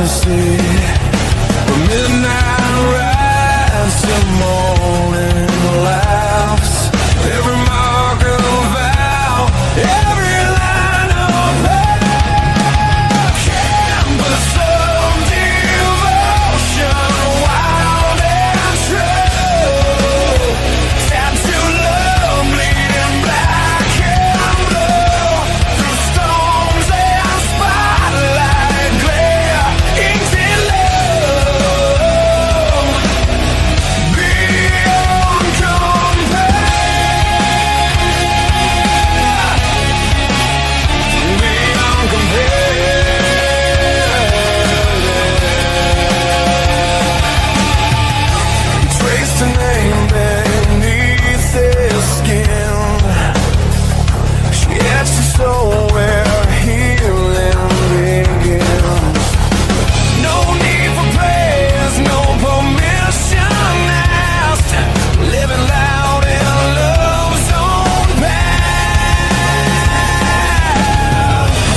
mercy. From midnight rise till morning laughs. Every mark of vow, every line of prayer. Canvas of devotion, wild and true. Tattoo love, bleeding black and blue. Through storms and spotlight glare, inked in love, beyond compare. Traced a name beneath his skin. She etched his soul where healing begins. No need for praise, no permission asked. Living loud in love's own path.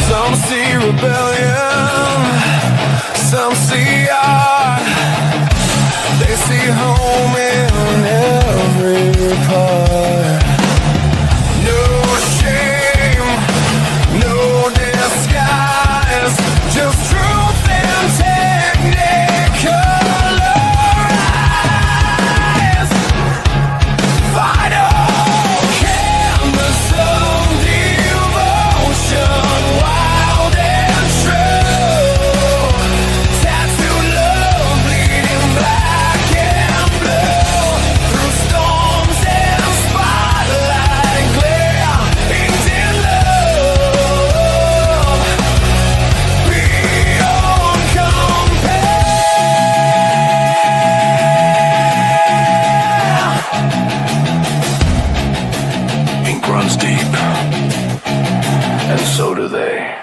Some see rebellion, some see art. They see home in every part. No shame, no disguise, just truth and technicolor eyes. Final canvas of devotion, wild and true. Tattoo love, bleeding black and blue. Through storms and spotlight glare, inked in love, beyond compare. Ink runs deep, and so do they.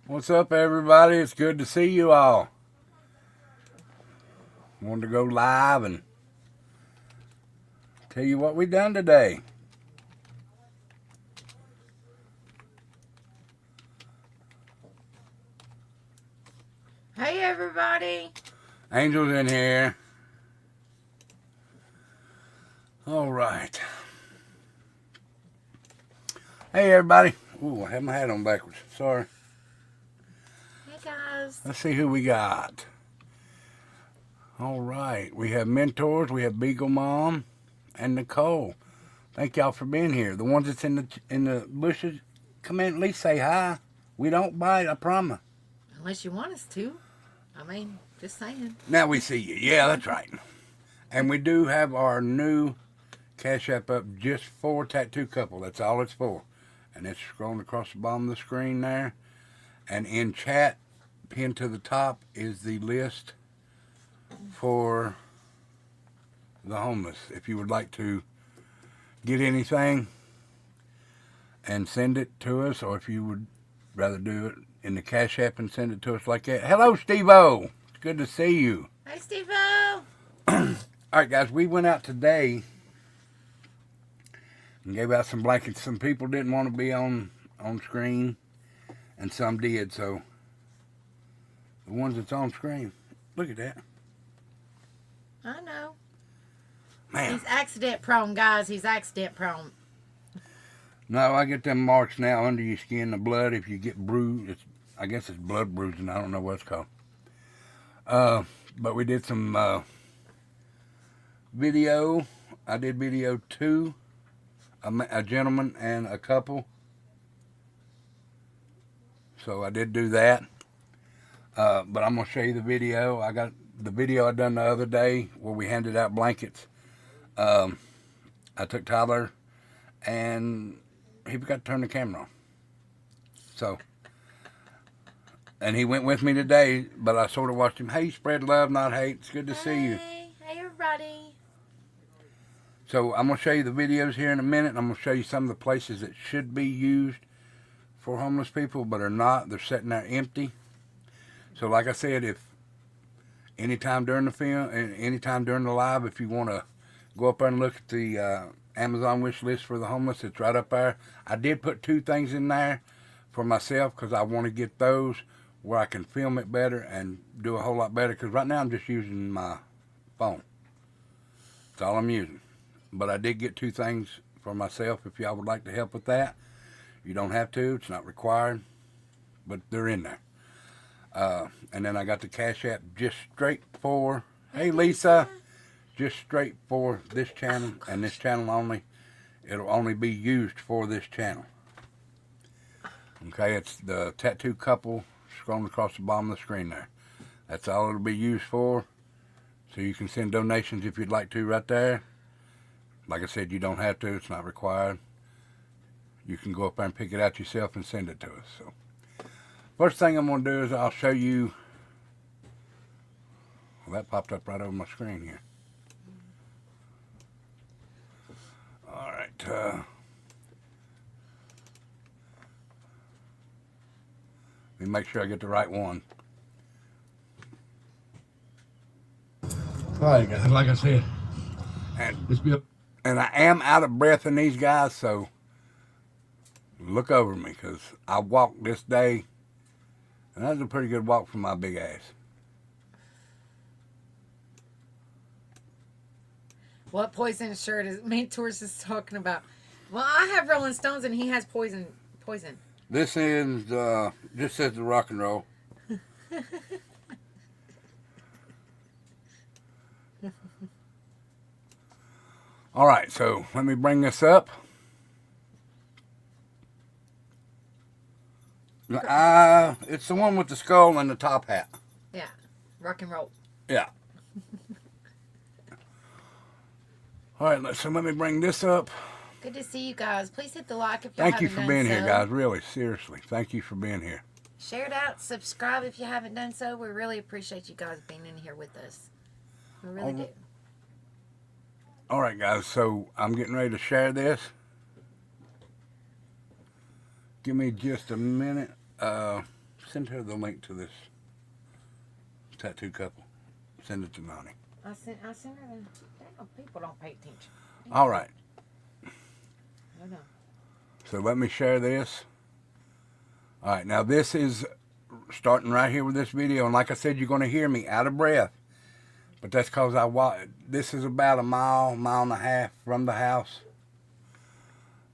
What's up, everybody? It's good to see you all. Wanted to go live and tell you what we done today. Hey everybody. Angel's in here. All right. Hey, everybody. Ooh, I have my hat on backwards. Sorry. Hey guys. Let's see who we got. All right. We have mentors. We have Beagle Mom and Nicole. Thank y'all for being here. The ones that's in the bushes, come in, at least say hi. We don't bite, I promise. Unless you want us to. I mean, just saying. Now we see you. Yeah, that's right. And we do have our new Cash App up just for Tattoo Couple. That's all it's for. And it's scrolling across the bottom of the screen there. And in chat, pinned to the top, is the list for the homeless. If you would like to get anything and send it to us, or if you would rather do it in the Cash App and send it to us like that. Hello, Steve-O. It's good to see you. Hey Steve-O. All right, guys, we went out today and gave out some blankets. Some people didn't want to be on screen, and some did. So the ones that's on screen, look at that. I know. Man. He's accident prone, guys. He's accident prone. No, I get them marks now under your skin, the blood. If you get bruised, I guess it's blood bruising. I don't know what it's called. But we did some video. I did video 2. A gentleman and a couple. So I did do that. But I'm going to show you the video. I got the video I done the other day where we handed out blankets. I took Tyler and he forgot to turn the camera on. So, and he went with me today, but I sort of watched him. Hey, spread love, not hate. It's good to see you. Hey everybody. So I'm going to show you the videos here in a minute. I'm going to show you some of the places that should be used for homeless people, but are not. They're sitting there empty. So like I said, if anytime during the film, and anytime during the live, if you want to go up there and look at the Amazon wish list for the homeless. It's right up there. I did put 2 things in there for myself because I want to get those where I can film it better and do a whole lot better, because right now I'm just using my phone. That's all I'm using. But I did get 2 things for myself if y'all would like to help with that. You don't have to. It's not required. But they're in there. And then I got the Cash App just straight for, hey Lisa, just straight for this channel and this channel only. It'll only be used for this channel. Okay, it's the tattoo couple scrolling across the bottom of the screen there. That's all it'll be used for. So you can send donations if you'd like to right there. Like I said, you don't have to. It's not required. You can go up there and pick it out yourself and send it to us. So first thing I'm going to do is I'll show you. Well, that popped up right over my screen here. All right. Let me make sure I get the right one. All right, guys, like I said, and I am out of breath in these guys, so look over me, because I walked this day, and that was a pretty good walk for my big ass. What poison shirt is Mentors is talking about? Well, I have Rolling Stones, and he has Poison. This is just says the rock and roll. All right, so let me bring this up. It's the one with the skull and the top hat. Yeah, rock and roll. Yeah. All right, so let me bring this up. Good to see you guys. Please hit the like if you Thank haven't you for done being so. here, guys. Really, seriously. Thank you for being here. Share it out. Subscribe if you haven't done so. We really appreciate you guys being in here with us. We really do. All right, guys. So I'm getting ready to share this. Give me just a minute. Send her the link to this tattoo couple. Send it to Nani. I sent her the... Damn, people don't pay attention. All right. I know. So let me share this. All right, now this is starting right here with this video, and like I said, you're going to hear me out of breath, but that's because this is about a mile and a half from the house.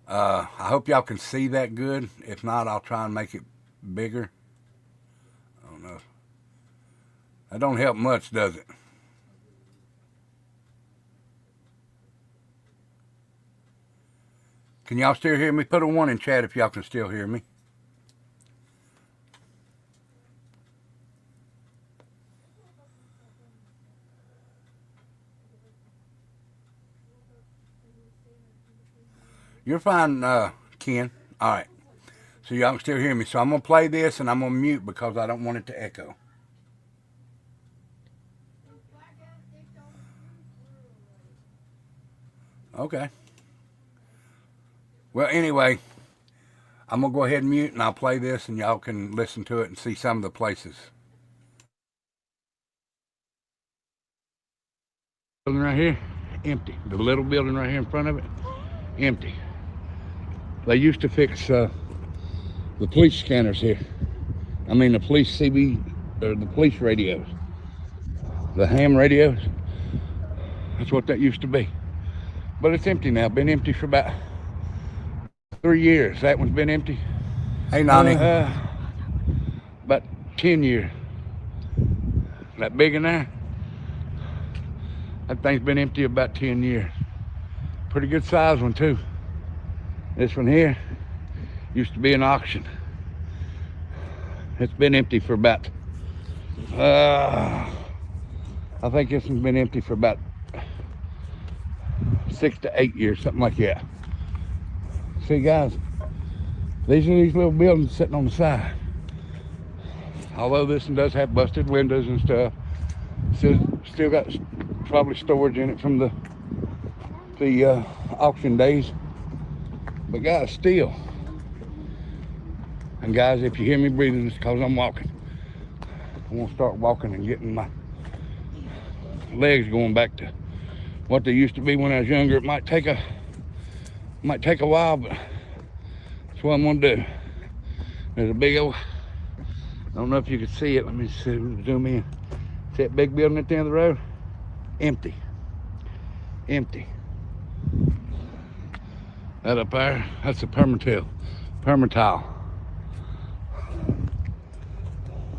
I hope y'all can see that good. If not, I'll try and make it bigger. I don't know. That don't help much, does it? Can y'all still hear me? Put a 1 in chat if y'all can still hear me. You're fine, Ken. All right. So y'all can still hear me. So I'm going to play this and I'm going to mute because I don't want it to echo. Okay. Well, anyway, I'm going to go ahead and mute and I'll play this and y'all can listen to it and see some of the places. Building right here, empty. The little building right here in front of it, empty. They used to fix the police scanners here. I mean the police the police radios. The ham radios. That's what that used to be. But it's empty now. Been empty for about 3 years. That one's been empty. Hey, Nani. About 10 years. That big in there? That thing's been empty about 10 years. Pretty good size one, too. This one here used to be an auction. It's been empty for about, I think this one's been empty for about 6 to 8 years, something like that. See, guys, these are these little buildings sitting on the side. Although this one does have busted windows and stuff, still got probably storage in it from the auction days. But guys, still. And guys, if you hear me breathing, it's because I'm walking. I want to start walking and getting my legs going back to what they used to be when I was younger. It might take a Might take a while, but that's what I'm gonna do. There's a big old, I don't know if you can see it. Let me see, zoom in. See that big building at the end of the road? Empty. Empty. That up there, that's a permatile.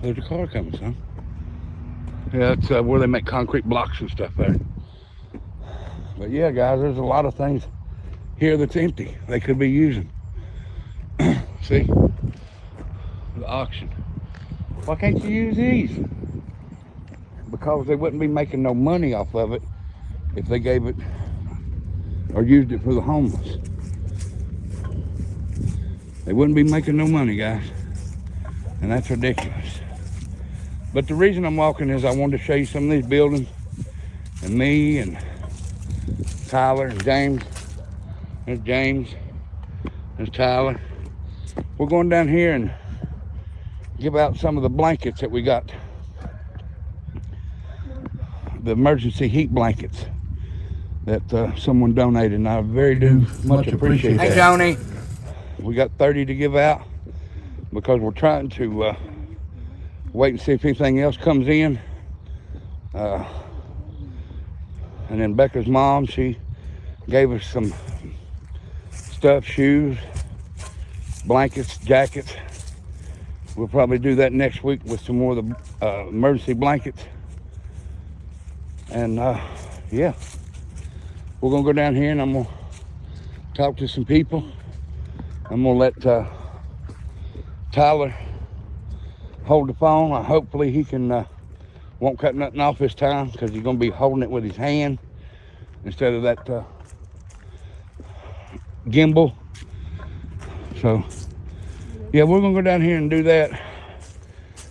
There's a car coming, son. Yeah, that's where they make concrete blocks and stuff there. But yeah, guys, there's a lot of things here that's empty they could be using. See? The auction. Why can't you use these? Because they wouldn't be making no money off of it if they gave it or used it for the homeless. They wouldn't be making no money, guys. And that's ridiculous. But the reason I'm walking is I wanted to show you some of these buildings. And me and Tyler and James. There's James. There's Tyler. We're going down here and give out some of the blankets that we got. The emergency heat blankets that someone donated, and I much appreciate that. Hey, Tony. We got 30 to give out because we're trying to wait and see if anything else comes in. And then Becca's mom, she gave us some stuff, shoes, blankets, jackets. We'll probably do that next week with some more of the emergency blankets. And yeah, we're gonna go down here and I'm gonna talk to some people. I'm gonna let Tyler hold the phone. Hopefully he can won't cut nothing off this time because he's gonna be holding it with his hand instead of that gimbal. So yeah, we're gonna go down here and do that. And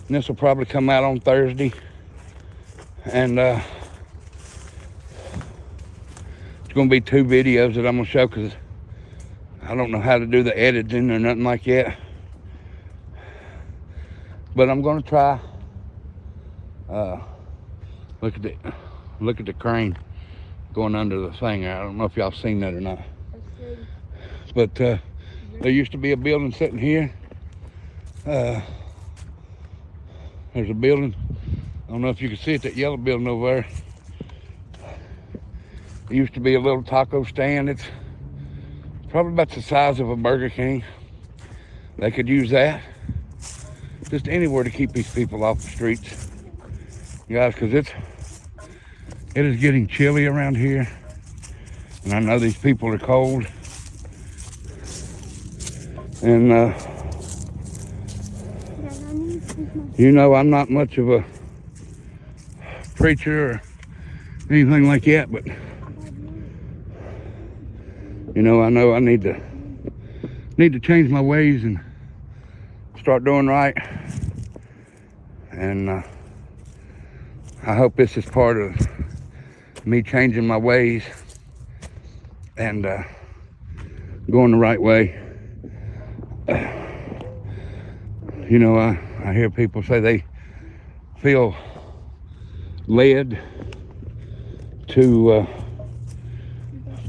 this will probably come out on Thursday. And it's gonna be 2 videos that I'm gonna show because I don't know how to do the editing or nothing like that. But I'm gonna try. Look at the crane going under the thing. I don't know if y'all seen that or not. But there used to be a building sitting here. There's a building. I don't know if you can see it, that yellow building over there. It used to be a little taco stand. It's probably about the size of a Burger King. They could use that. Just anywhere to keep these people off the streets. Guys, because it is getting chilly around here. And I know these people are cold. And you know, I'm not much of a preacher or anything like that, but you know I need to change my ways and start doing right. And I hope this is part of me changing my ways and going the right way. You know, I hear people say they feel led to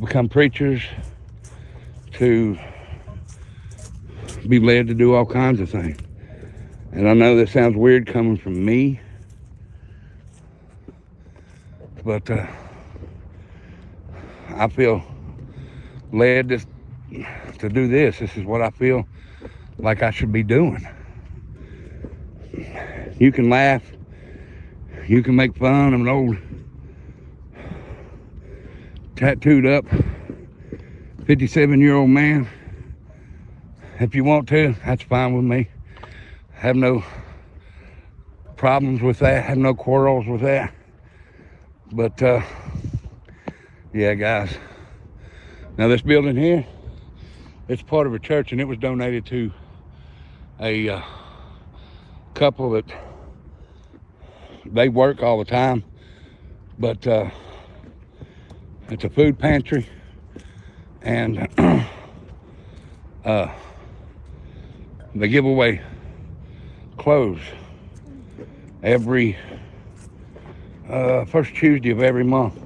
become preachers, to be led to do all kinds of things. And I know this sounds weird coming from me, but I feel led to do this. This is what I feel like I should be doing. You can laugh, you can make fun of an old tattooed up 57-year-old man. If you want to, that's fine with me. Have no problems with that, have no quarrels with that. But yeah, guys, now this building here, it's part of a church, and it was donated to a couple that they work all the time, but it's a food pantry, and they give away clothes every first Tuesday of every month.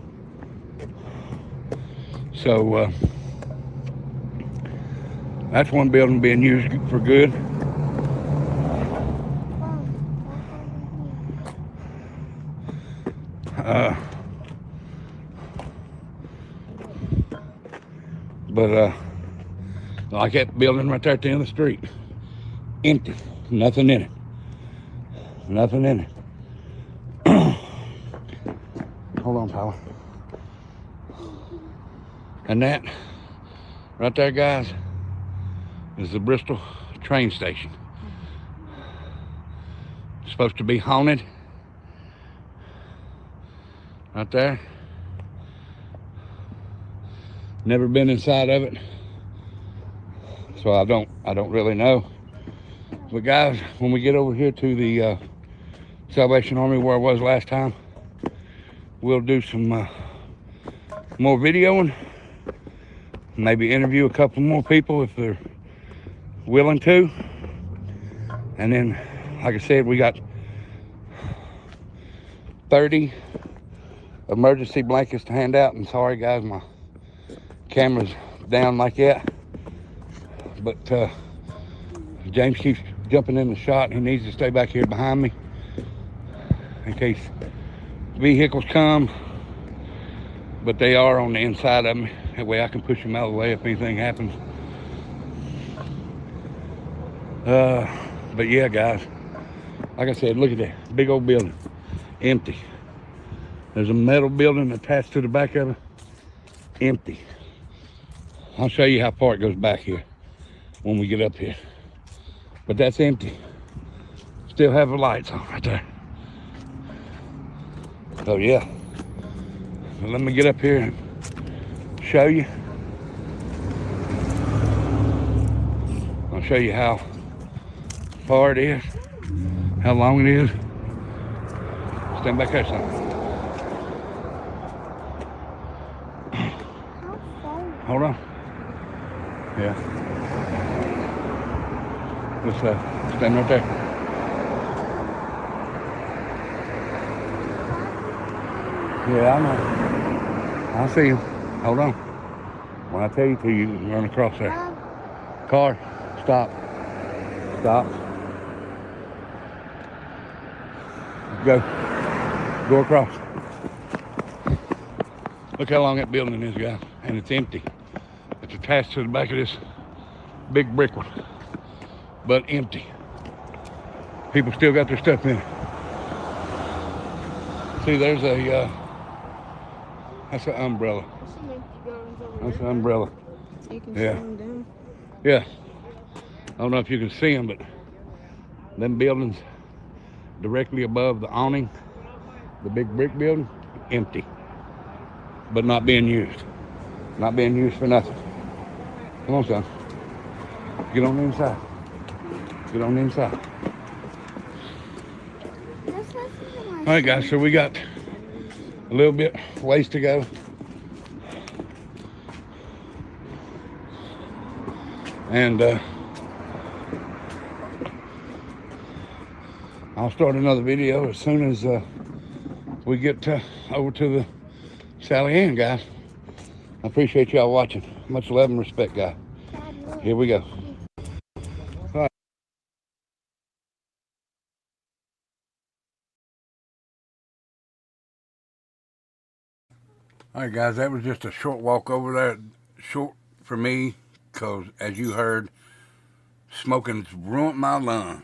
So That's one building being used for good. But like that building right there at the end of the street, empty, nothing in it, nothing in it. Hold on, Tyler. And that right there, guys, is the Bristol train station. It's supposed to be haunted. Right there. Never been inside of it, so I don't really know. But guys, when we get over here to the Salvation Army where I was last time, we'll do some more videoing, maybe interview a couple more people if they're willing to. And then, like I said, we got 30 emergency blankets to hand out. And sorry guys, my camera's down like that, but James keeps jumping in the shot and he needs to stay back here behind me in case vehicles come, but they are on the inside of me. That way I can push them out of the way if anything happens. But yeah, guys, like I said, look at that big old building, empty. There's a metal building attached to the back of it, empty. I'll show you how far it goes back here when we get up here. But that's empty. Still have the lights on right there. So yeah, well, let me get up here and show you. I'll show you how far it is, how long it is. Stand back there, son. Hold on. Yeah. Just stand right there. Yeah, I know. I see you. Hold on. When I tell you to, you can run across there. Car, stop. Stop. Go. Go across. Look how long that building is, guys. And it's empty. It's attached to the back of this big brick one. But empty. People still got their stuff in it. See, there's a, that's an umbrella. That's an umbrella. You can Yeah. slow them down. Yeah. I don't know if you can see them, but them buildings directly above the awning, the big brick building, empty. But not being used. Not being used for nothing. Come on, son. Get on the inside. Get on the inside. All right, guys, so we got a little bit ways to go. And I'll start another video as soon as we get over to the Sally Ann, guys. I appreciate y'all watching. Much love and respect, guys. Here we go. All right, guys, that was just a short walk over there. Short for me, because as you heard, smoking's ruined my lung.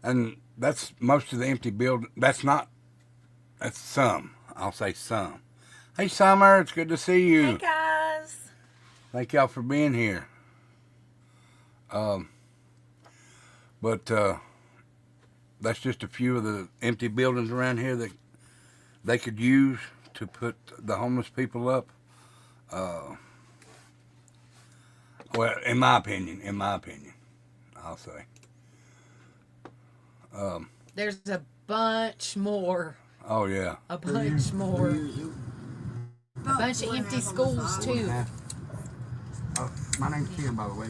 And that's most of the empty building. That's some. I'll say some. Hey, Summer, it's good to see you. Hey, guys. Thank y'all for being here. But that's just a few of the empty buildings around here that they could use to put the homeless people up. Well, in my opinion, I'll say. There's a bunch more. Oh yeah. A bunch more. A bunch of empty schools too. My name's Ken, by the way.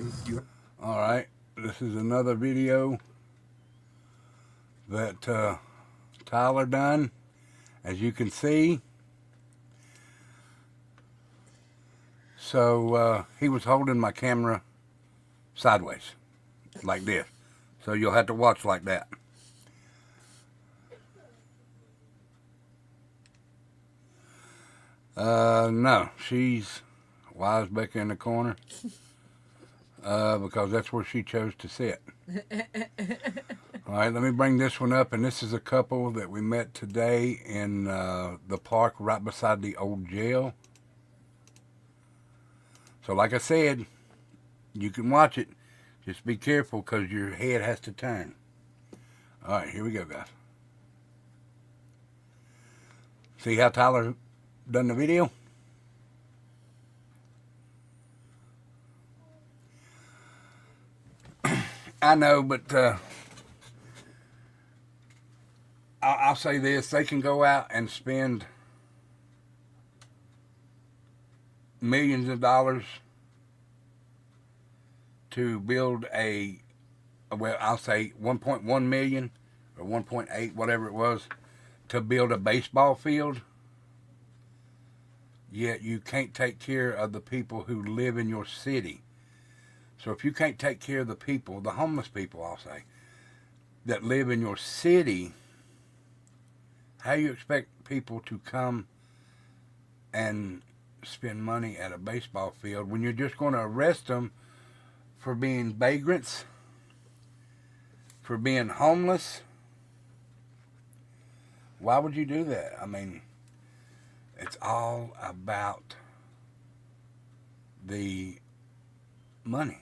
All right. This is another video that Tyler done. As you can see. So he was holding my camera sideways, like this. So you'll have to watch like that. No, she's wise back in the corner. Because that's where she chose to sit. All right, let me bring this one up, and this is a couple that we met today in the park right beside the old jail. So like I said, you can watch it. Just be careful because your head has to turn. All right, here we go, guys. See how Tyler done the video? I know, but I'll say this. They can go out and spend millions of dollars to build I'll say 1.1 million or 1.8, whatever it was, to build a baseball field. Yet you can't take care of the people who live in your city. So if you can't take care of the people, the homeless people, I'll say, that live in your city, how you expect people to come and spend money at a baseball field when you're just going to arrest them for being vagrants, for being homeless? Why would you do that? I mean, it's all about the money.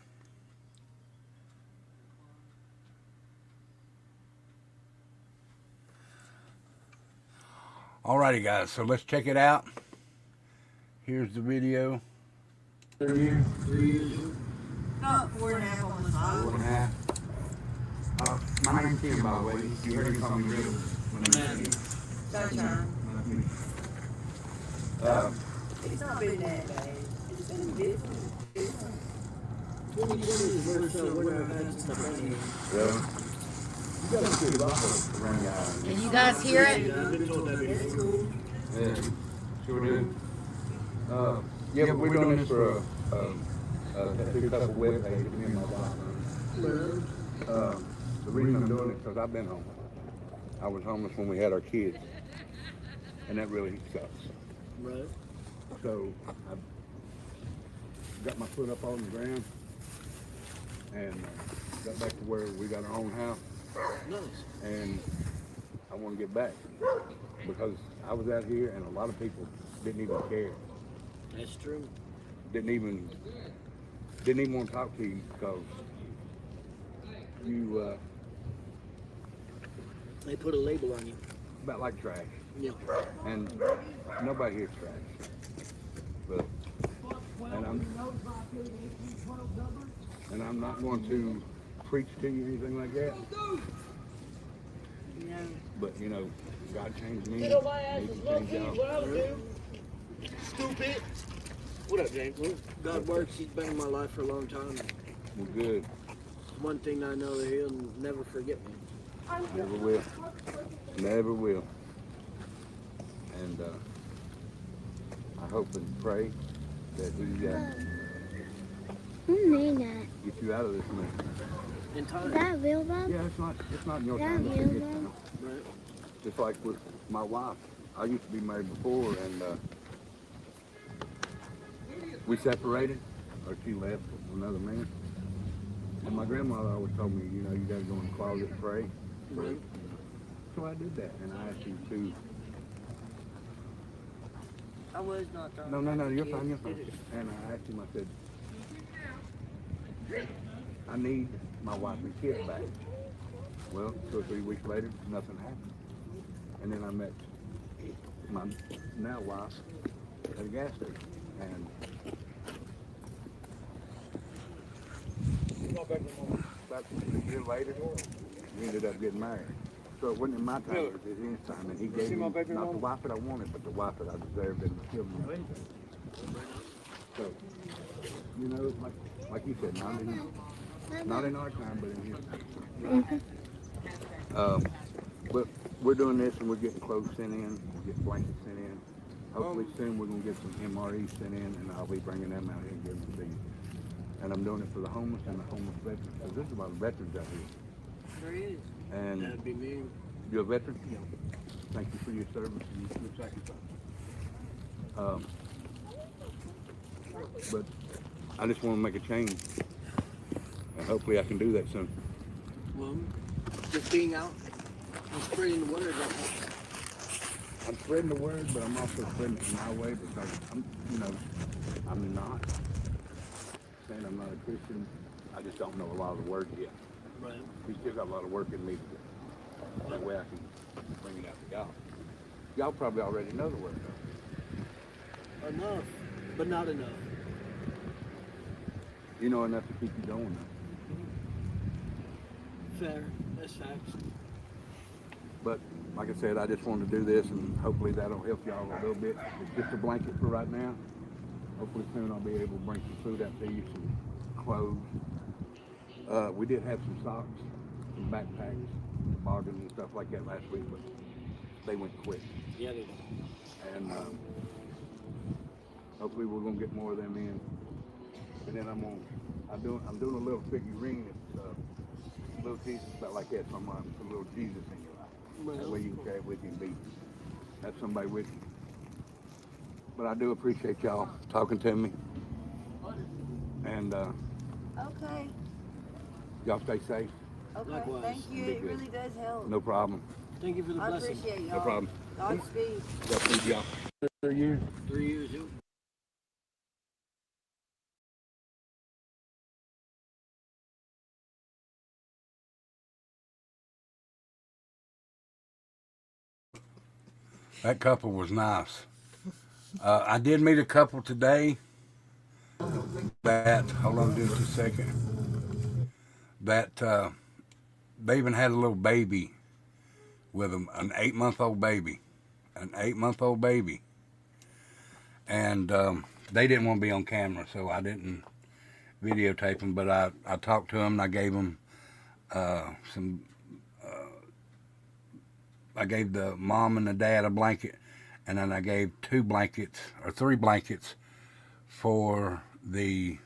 Alrighty, guys, so let's check it out. Here's the video. 3 years? 3 years? No, 4.5 on the side. 4.5. My name's Tim, by the way. You heard him call me Riddle. My name's Tim. Sunshine. Nice to meet you. It's not been that bad. It's been different. 2020 is the worst winter I've had since I've been here. Really? You got a good lot around the island. Can you guys hear it? Yeah, I've been told that It's before. cool. Yeah, sure do. Yeah, but we're doing this for a tattoo couple web page, me and my wife. The reason I'm doing it is because I've been homeless. I was homeless when we had our kids, and that really sucks. Right. So I got my foot up on the ground and got back to where we got our own house, Nice. and I want to get back because I was out here and a lot of people didn't even care. That's true. Didn't even want to talk to you because you They put a label on you. about like trash, Yeah. and nobody here's trash. But and I'm not going to preach to you or anything like that. You know, But you know, God changed me. He can change y'all. Stupid. What up, James? Well, God works. He's been in my life for a long time. We're good. One thing I know that he'll never forget me. Never will. Never will. And I hope and pray that He Who made that? get you out of this mess. In Is time. that real, Bob? Yeah, it's not in your That time. It's in His real, time. Right. Just like with my wife. I used to be married before, and we separated, or she left with another man. And my grandmother always told me, you know, you gotta go in the closet and pray. Right. So I did that, and I asked you to. I was not talking No, about you're the fine, you're kids. fine. And I asked him, I said, I need my wife and kids back. Well, 2 or 3 weeks later, nothing happened. And then I met my now wife at a gas station. And about a year later, we ended up getting married. So it wasn't in my time, it was in his time. And he gave me not the wife that I wanted, but the wife that I deserved and killed me. So, you know, like you said, not in our time, but in his time. But we're doing this and we're getting clothes sent in, we're getting blankets sent in. Hopefully soon we're going to get some MREs sent in, and I'll be bringing them out here and giving them to you. And I'm doing it for the homeless and the homeless veterans. Because there's a lot of veterans out here. There is. And That'd be me. you're a veteran? Thank you for your service and your sacrifice. But I just want to make a change. And hopefully I can do that soon. Well, just being out and spreading the word. I'm spreading the word, but I'm also spreading it my way because I'm not saying I'm not a Christian. I just don't know a lot of the word yet. Right. We still got a lot of work in me. That way I can bring it out to y'all. Y'all probably already know the word though. Enough, but not enough. You know enough to keep you going though. Fair. That's facts. But like I said, I just wanted to do this and hopefully that'll help y'all a little bit. It's just a blanket for right now. Hopefully soon I'll be able to bring some food out to you, some clothes. We did have some socks, some backpacks, bargains and stuff like that last week, but they went quick. Yeah, they do. And hopefully we're gonna get more of them in. And then I'm doing a little figurine. It's little Jesus, about like that. So I'm gonna put a little Jesus in your life. That way you can carry it with you and have somebody with you. But I do appreciate y'all talking to me. And Okay. y'all stay safe. Okay. Likewise. Thank you. Be It good. really does help. No problem. Thank you for the I blessing. appreciate y'all. No problem. Godspeed. God y'all. 3 years. 3 years, yeah. That couple was nice. I did meet a couple today that, hold on just a second, that they even had a little baby with them, an 8-month-old baby. An 8-month-old baby. And they didn't want to be on camera, so I didn't videotape them, but I talked to them and I gave them I gave the mom and the dad a blanket, and then I gave 2 blankets or 3 blankets for the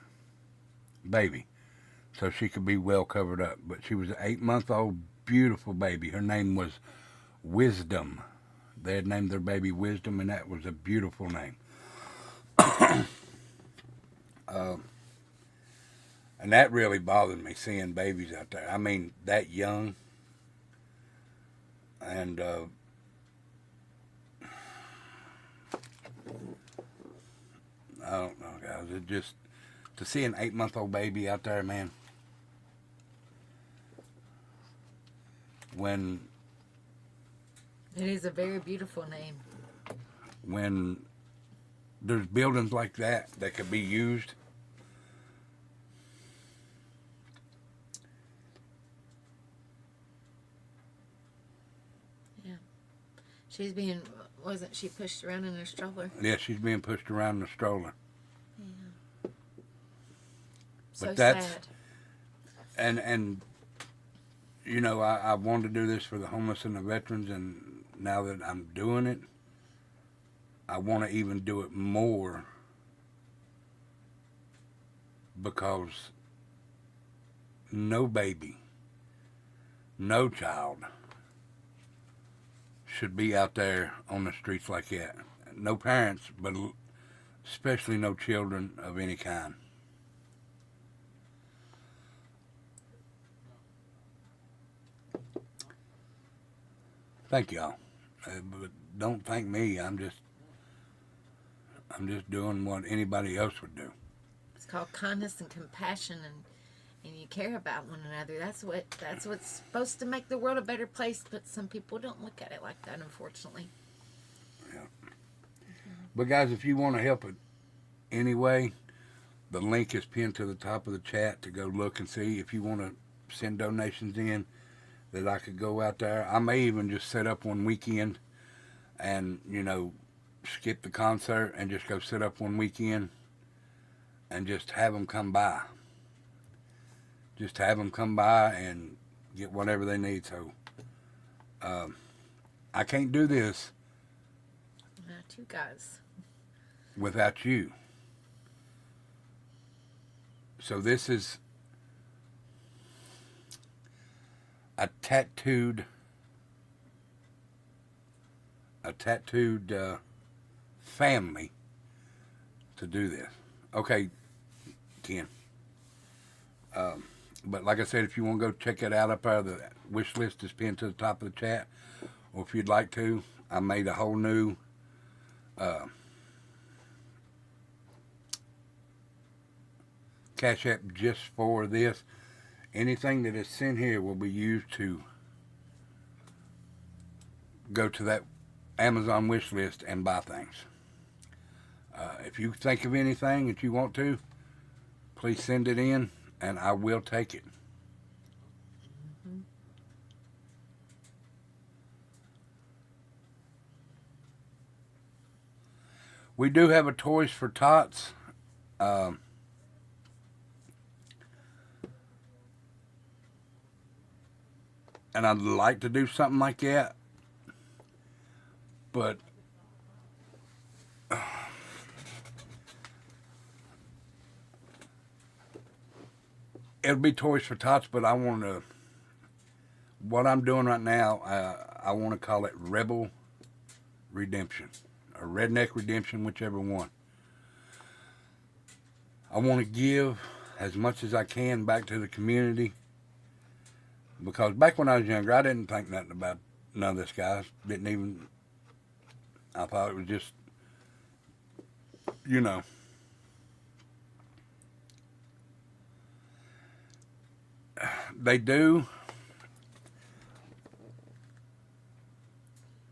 baby, so she could be well covered up. But she was an 8-month-old beautiful baby. Her name was Wisdom. They had named their baby Wisdom, and that was a beautiful name. And that really bothered me, seeing babies out there. I mean, that young. And I don't know, guys. It just, to see an 8-month-old baby out there, man. When It is a very beautiful name. There's buildings like that could be used. Wasn't she pushed around in a stroller? Yeah, she's being pushed around in a stroller. So But that's- sad. And I wanted to do this for the homeless and the veterans, and now that I'm doing it, I want to even do it more, because no baby, no child should be out there on the streets like that. No parents, but especially no children of any kind. Thank y'all. But don't thank me. I'm just doing what anybody else would do. It's called kindness and compassion, and you care about one another. That's what's supposed to make the world a better place. But some people don't look at it like that, unfortunately. Yeah. But guys, if you want to help it anyway, the link is pinned to the top of the chat to go look and see. If you want to send donations in, that I could go out there. I may even just set up one weekend and, skip the concert and just go set up one weekend and just have them come by. Just have them come by and get whatever they need. So I can't do this Not you guys. without you. So this is a tattooed family to do this. Okay, Ken. But like I said, if you want to go check it out up there, the wish list is pinned to the top of the chat. Or if you'd like to, I made a whole new Cash App just for this. Anything that is sent here will be used to go to that Amazon wish list and buy things. If you think of anything that you want to, please send it in and I will take it. We do have a Toys for Tots. And I'd like to do something like that. But it'll be Toys for Tots, but I want to, what I'm doing right now, I want to call it Rebel Redemption. Or Redneck Redemption, whichever one. I want to give as much as I can back to the community. Because back when I was younger, I didn't think nothing about none of this, guys. Didn't even, I thought it was just, you know. They do.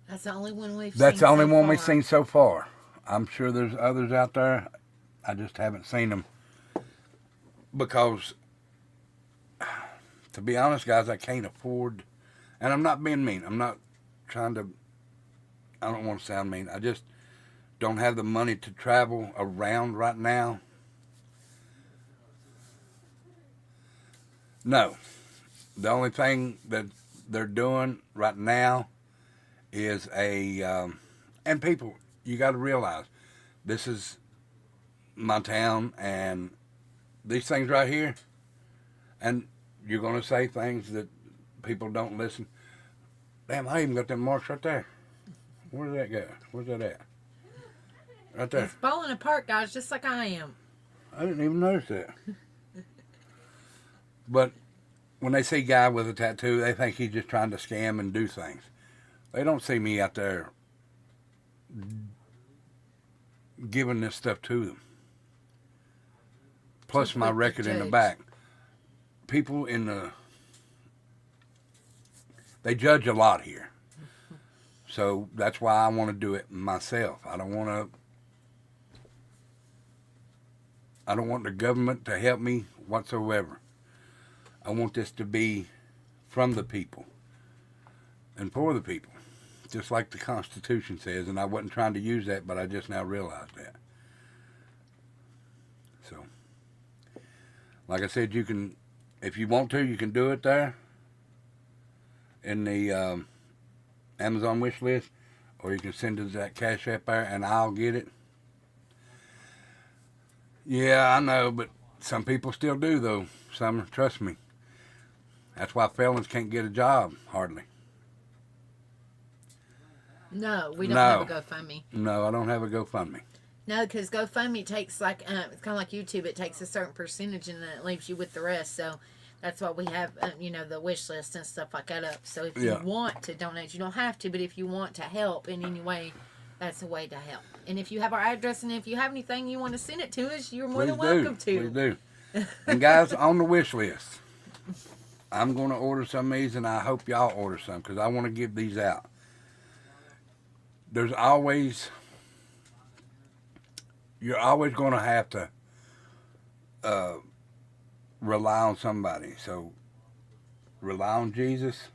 That's the only one we've seen. That's the only so one far. we've seen so far. I'm sure there's others out there. I just haven't seen them. Because, to be honest, guys, I can't afford, and I'm not being mean. I'm not trying to, I don't want to sound mean. I just don't have the money to travel around right now. No. The only thing that they're doing right now is and people, you got to realize, this is my town, and these things right here, and you're going to say things that people don't listen. Damn, I even got them marks right there. Where's that go? Where's that at? Right there. It's falling apart, guys, just like I am. I didn't even notice that. But when they see a guy with a tattoo, they think he's just trying to scam and do things. They don't see me out there giving this stuff to them. Plus my record in the back. People they judge a lot here. So that's why I want to do it myself. I don't want the government to help me whatsoever. I want this to be from the people and for the people, just like the Constitution says. And I wasn't trying to use that, but I just now realized that. So, like I said, you can, if you want to, you can do it there in the Amazon wish list, or you can send it to that Cash App there and I'll get it. Yeah, I know, but some people still do, though. Some, trust me. That's why felons can't get a job, hardly. No, we don't have a GoFundMe. No, I don't have a GoFundMe. No, because GoFundMe takes like, it's kind of like YouTube. It takes a certain percentage and then it leaves you with the rest. So that's why we have, the wish list and stuff like that up. So if you want to donate, you don't have to, but if you want to help in any way, that's a way to help. And if you have our address and if you have anything you want to send it to us, you're more than welcome to. Please do. And guys, on the wish list, I'm going to order some of these, and I hope y'all order some because I want to give these out. You're always going to have to rely on somebody. So rely on Jesus.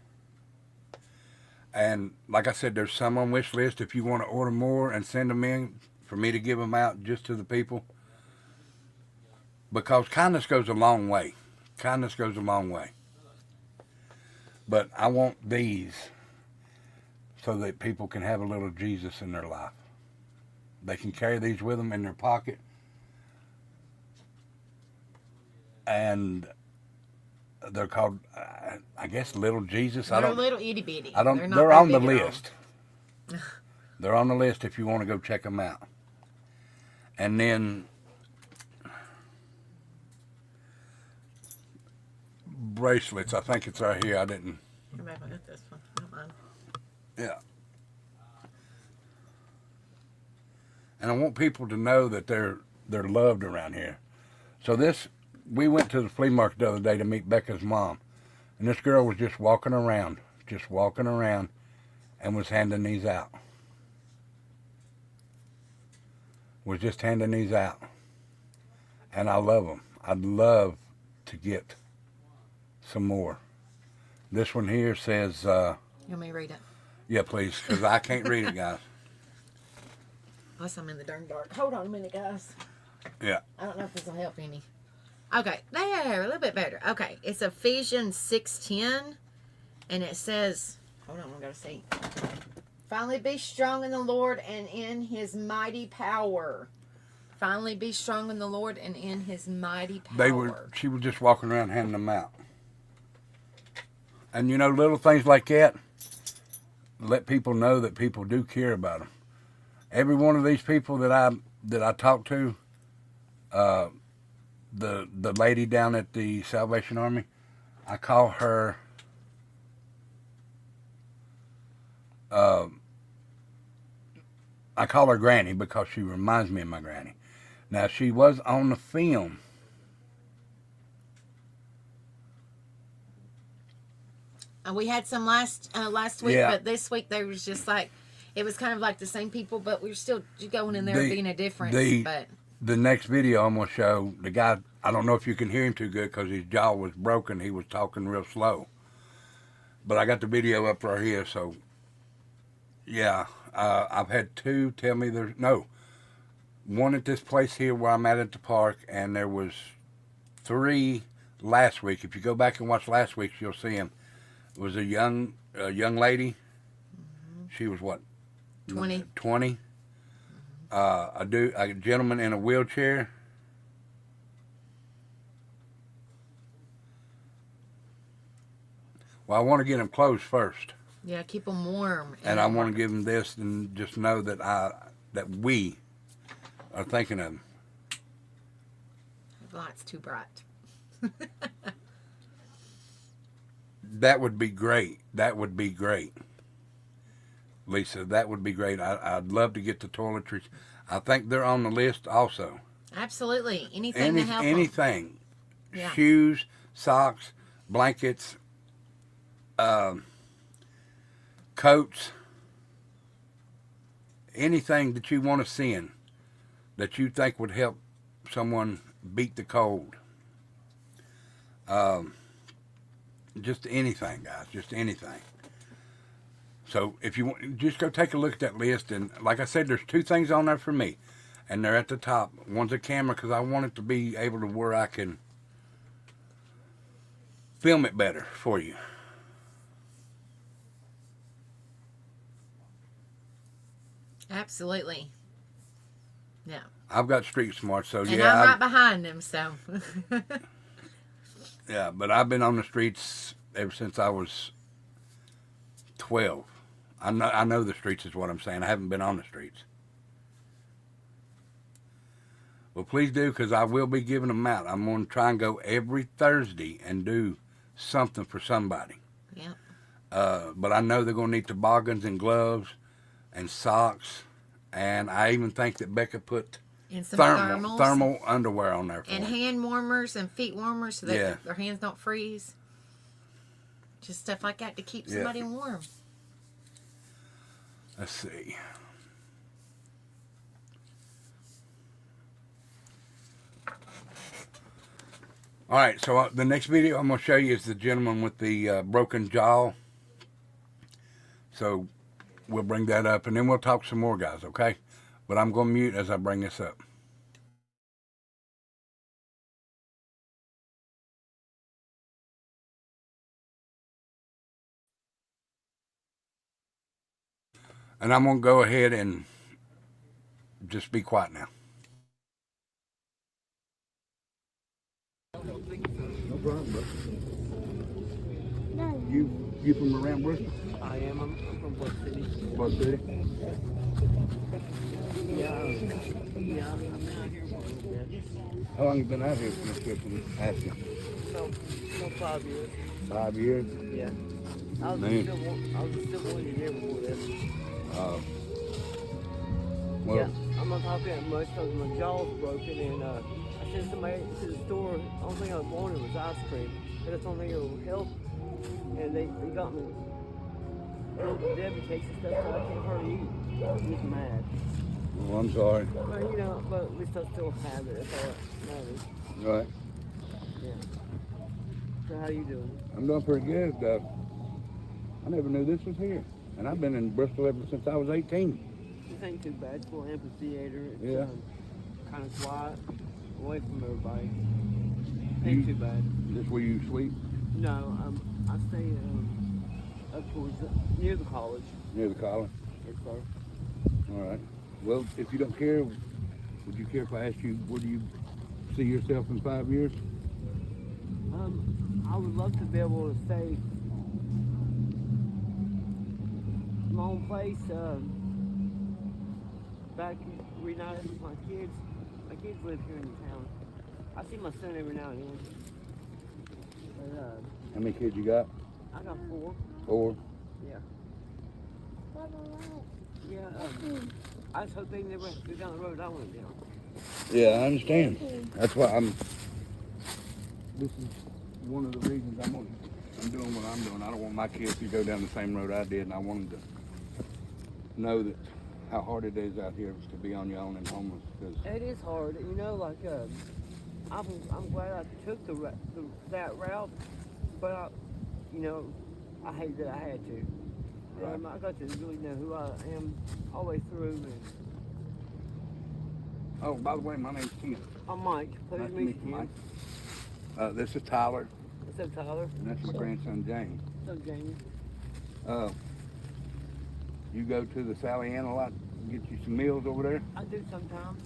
And like I said, there's some on wish list. If you want to order more and send them in for me to give them out just to the people. Because kindness goes a long way. Kindness goes a long way. But I want these so that people can have a little Jesus in their life. They can carry these with them in their pocket. and they're called, I guess, Little Jesus. They're I don't. little itty bitty. I don't. They're, not They're that on the big at all. list. They're on the list if you want to go check them out. And then bracelets. I think it's right here. I didn't. Maybe I got this one. I don't mind. Yeah. And I want people to know that they're loved around here. So we went to the flea market the other day to meet Becca's mom, and this girl was just walking around, and was handing these out. Was just handing these out, and I love them. I'd love to get some more. This one here says, You want me to read it? yeah, please, because I can't read it, guys. Unless I'm in the darn dark. Hold on a minute, guys. Yeah. I don't know if this will help any. Okay, there, a little bit better. Okay, it's Ephesians 6:10, and it says, hold on, I gotta see. Finally be strong in the Lord and in his mighty power. Finally be strong in the Lord and in his mighty power. She was just walking around handing them out. And you know, little things like that, let people know that people do care about them. Every one of these people that I talk to, the lady down at the Salvation Army, I call her Granny because she reminds me of my granny. Now, she was on the film. We had some last week, Yeah. but this week there was just like, it was kind of like the same people, but we were still going in there being a difference. But the next video I'm going to show, the guy, I don't know if you can hear him too good because his jaw was broken. He was talking real slow. But I got the video up right here, so yeah. I've had two tell me one at this place here where I'm at the park, and there was 3 last week. If you go back and watch last week's, you'll see him. It was a young lady. Mm-hmm. She was what? 20. 20. A gentleman in a wheelchair. Well, I want to get them closed first. Yeah, keep them warm. And I want to give them this and just know that we are thinking of them. The light's too bright. That would be great. That would be great. Lisa, that would be great. I'd love to get the toiletries. I think they're on the list also. Absolutely. Anything to help 'em. Anything. Yeah. Shoes, socks, blankets, coats, anything that you want to send that you think would help someone beat the cold. Just anything, guys. Just anything. So if you want, just go take a look at that list. And like I said, there's 2 things on there for me. And they're at the top. One's a camera because I want it to be able to where I can film it better for you. Absolutely. Yeah. I've got street smart, so And yeah. I'm right behind them, so. Yeah, but I've been on the streets ever since I was 12. I know the streets is what I'm saying. I haven't been on the streets. Well, please do, because I will be giving them out. I'm going to try and go every Thursday and do something for somebody. Yeah. But I know they're going to need toboggans and gloves and socks. And I even think that Becca put And some thermal underwear on there for and them. hand warmers and feet warmers so that Yeah. their hands don't freeze. Just stuff like that to keep somebody warm. Let's see. All right, so the next video I'm going to show you is the gentleman with the broken jaw. So we'll bring that up, and then we'll talk some more, guys, okay? But I'm going to mute as I bring this up. And I'm going to go ahead and just be quiet now. from, bro? No. You from around Bristol? I am. I'm from Buck City. Buck City? Yeah. Yeah. I've been out here for a little bit. How long you been out here, Mr. Ask you? So 5 years. 5 years? Yeah. I was Man. a civil engineer before this. Well, Yeah, I'm not talking that much because my jaw's broken and I sent somebody to the store. The only thing I wanted was ice cream. And that's the only thing that would help. And they got me Debbie cakes and stuff, so I can't hardly eat. I'm just mad. well, I'm sorry. But you know, but at least I still have it. That's all that matters. Right. Yeah. So how you doing? I'm doing pretty good. I never knew this was here. And I've been in Bristol ever since I was 18. This ain't too bad. It's a little amphitheater. It's Yeah. kind of quiet, away from everybody. Ain't too bad. Is this where you sleep? No, I stay up towards near the college. Near the college? Yes, sir. All right. Well, if you don't care, would you care if I ask you, where do you see yourself in 5 years? I would love to be able to stay in my own place. Back reunited with my kids. My kids live here in town. I see my son every now and then. But, How many kids you got? I got 4. 4? Yeah. What Yeah. I just hope they never have to go down the road I went down. Yeah, I understand. That's why this is one of the reasons I'm doing what I'm doing. I don't want my kids to go down the same road I did, and I want them to know that how hard it is out here to be on your own and homeless. Because It is hard, you know. Like I'm glad I took that route, but you know, I hate that I had to. Right. I got to really know who I am all the way through. And oh, by the way, my name's Ken. I'm Mike. Pleasure Nice to to meet meet you, you. Mike. This is Tyler, What's up, Tyler? and that's my grandson James. What's up, Jamie? You go to the Sally Ann a lot, get you some meals over there. I do sometimes.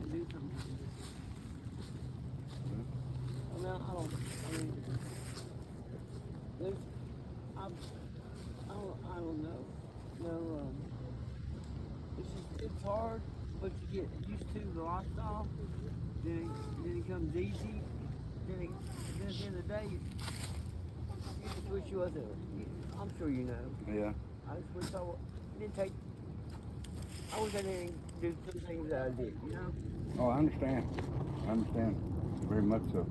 I do sometimes. No, I don't. I mean, there's, I don't know. No, it's hard, but you get used to the lifestyle. Then it becomes easy. Then at the end of the day, you just wish you wasn't. I'm sure you know. Yeah. I just wish didn't take. I wish I didn't do some things that I did. You know. Oh, I understand. I understand. Very much so.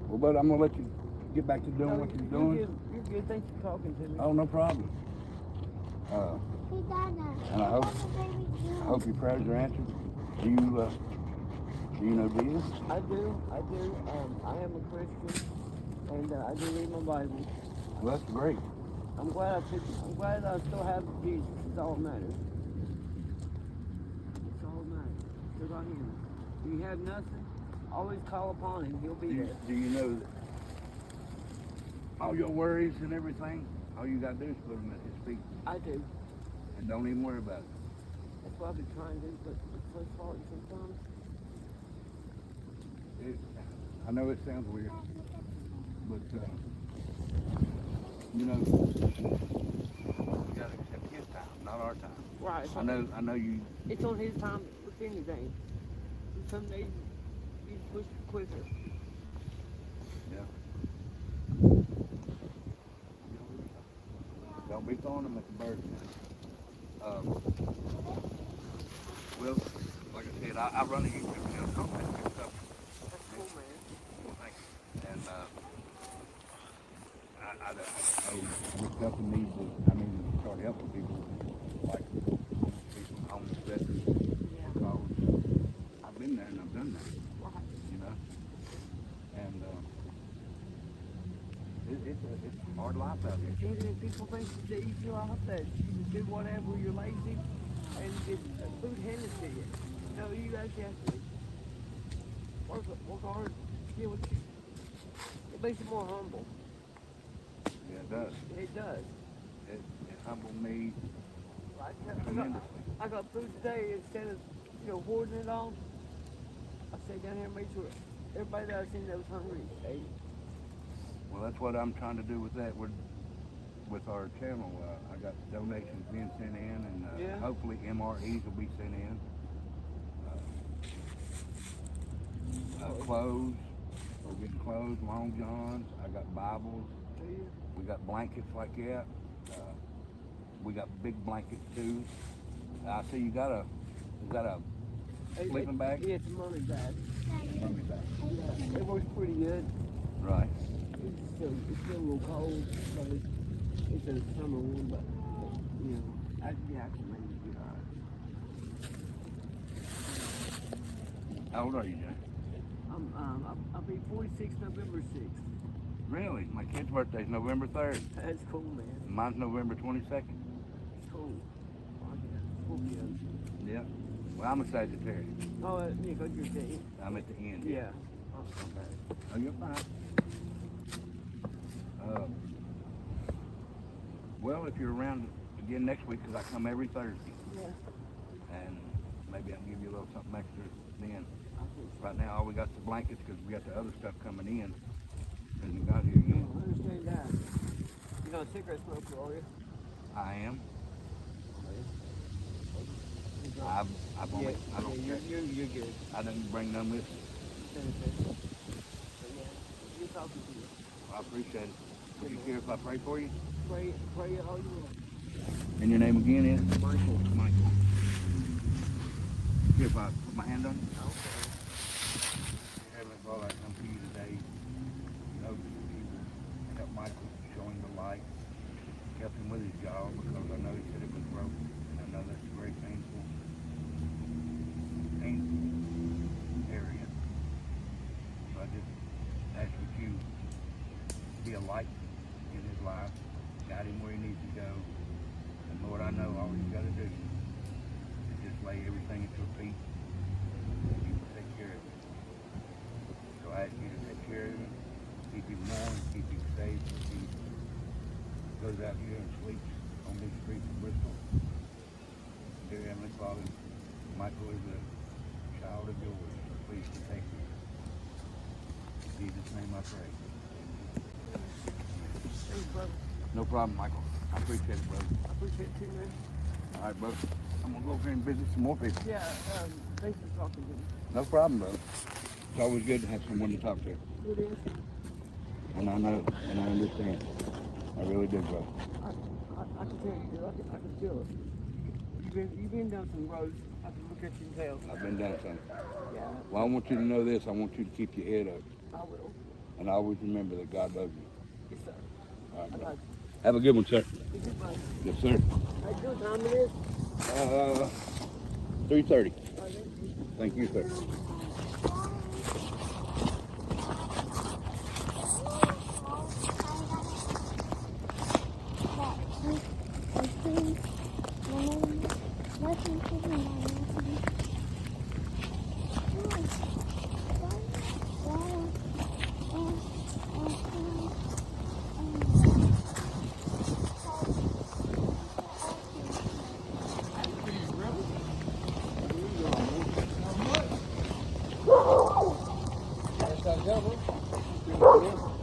Well, but I'm gonna let you get back to doing what you're doing. You're good. Thanks for talking to me. Oh, no problem. Hey, Donna. And I hope your prayers are answered. Do you know Jesus? I do. I am a Christian, and I do read my Bible. Well, that's great. I'm glad I still have Jesus. It's all that matters. It's all that matters. Still got Him. If you have nothing, always call upon Him. He'll be there. Do you know that all your worries and everything, all you gotta do is put them at His feet, I do. and don't even worry about it. That's what I've been trying to do, but it's so hard sometimes. I know it sounds weird, but you know, you gotta accept His time, not our time. Right. I know you. It's on His time with anything. Some days you push quicker. Yeah. Don't be throwing them at the birds now. Well, like I said, I run a YouTube channel called That Good Stuff. That's cool, man. Thank you. And I don't know, this company needs to start helping people, like people, homeless veterans, Yeah. because I've been there and I've done that, Right. you know? And it's a hard life out here. Even if people think it's an easy life, that you can do whatever, you're lazy, and get food handed to you. No, you actually have to work hard, get what you. It makes you more humble. Yeah, it does. It does. It humbled me Like, tremendously. I got food today instead of hoarding it all. stay down here and make sure everybody that I've seen that was hungry ate. Well, that's what I'm trying to do with that. With our channel, I got donations being sent in, and Yeah. hopefully MREs will be sent in. Clothes, we're getting clothes, long johns. I got Bibles. We got blankets like that. We got big blankets too. I see you got is that a sleeping bag? Yeah, it's a mummy bag. Mummy bag. Yeah, it works pretty good. Right. It's still a little cold, but it's a summer one, but you know, I can make it get alright. How old are you, Jay? I'll be 46 November 6th. Really? My kid's birthday's November 3rd. That's cool, man. Mine's November 22nd. It's cool. Oh, yeah. Scorpio. Yeah. Well, I'm a Sagittarius. Oh, yeah, go to your day. I'm at the end. Yeah. Oh, okay. Oh, you're fine. Well, if you're around again next week, because I come every Thursday, Yeah. and maybe I can give you a little something extra then. Right now, all we got is the blankets because we got the other stuff coming in. And we got here I yet. understand that. You're not a cigarette smoker, are you? I am. I've only, I don't care. You're good. I didn't bring none with me. But yeah, you're talking to you. I appreciate it. Would you care if I pray for you? Pray all you want. And your name again is? Michael. Michael. Here, if I put my hand on you? Okay. Heavenly Father, I come to you today. Help Michael, show him the light. Help him with his job because I know he said it was broken. And I know that's a very painful area. So I just ask that you be a light in his life, guide him where he needs to go. And Lord, I know all he's got to do is just lay everything at your feet and you will take care of it. So I ask you to take care of him, keep him warm, keep him safe as he goes out here and sleeps on these streets of Bristol. Dear Heavenly Father, Michael is a child of yours. Please protect him. In Jesus' name I pray. Thanks, brother. No problem, Michael. I appreciate it, brother. I appreciate it too, man. All right, brother. I'm going to go over here and visit some more people. Yeah, thanks for talking to me. No problem, brother. It's always good to have someone to talk to. It is. And I know, and I understand. I really do, brother. I can tell you, dude. I can feel it. You've been down some roads. I can look at you and tell. I've been down some. Yeah, Well, I want you to know this. I want you to keep your head up. I will. And always remember that God loves you. Yes, sir. All right, I brother. got you. Have a good one, sir. You too, buddy. Yes, sir. Hey, good time it is. 3:30. All right, Thank you, sir.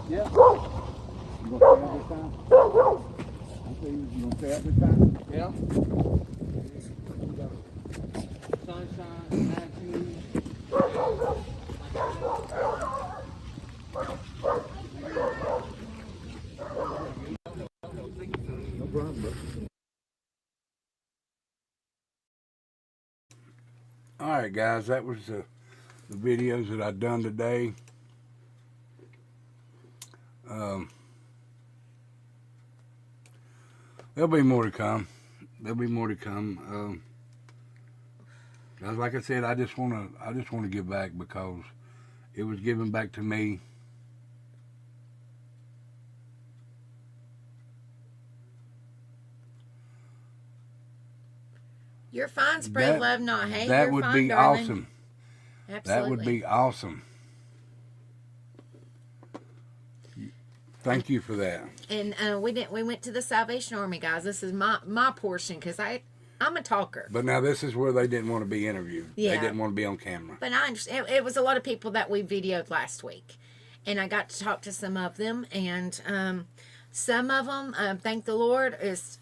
Yeah. You gonna stay out this time? I say you gonna stay out this time? Yeah. Sunshine, attitude. No problem, bro. All right, guys, that was the videos that I've done today. There'll be more to come. There'll be more to come. Like I said, I just want to give back because it was given back to me. You're fine. Spread That- love, not hate. That You're would fine, be darling. awesome. Absolutely. That would be awesome. Thank you for that. And we went to the Salvation Army, guys. This is my portion because I'm a talker. But now this is where they didn't want to be interviewed. Yeah. They didn't want to be on camera. But I understand. It was a lot of people that we videoed last week. And I got to talk to some of them. And some of them, thank the Lord, is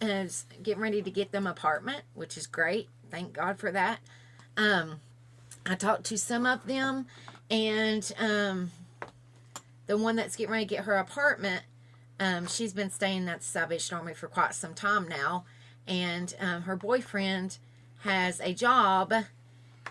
getting ready to get them an apartment, which is great. Thank God for that. I talked to some of them. And the one that's getting ready to get her apartment, she's been staying at the Salvation Army for quite some time now. And her boyfriend has a job.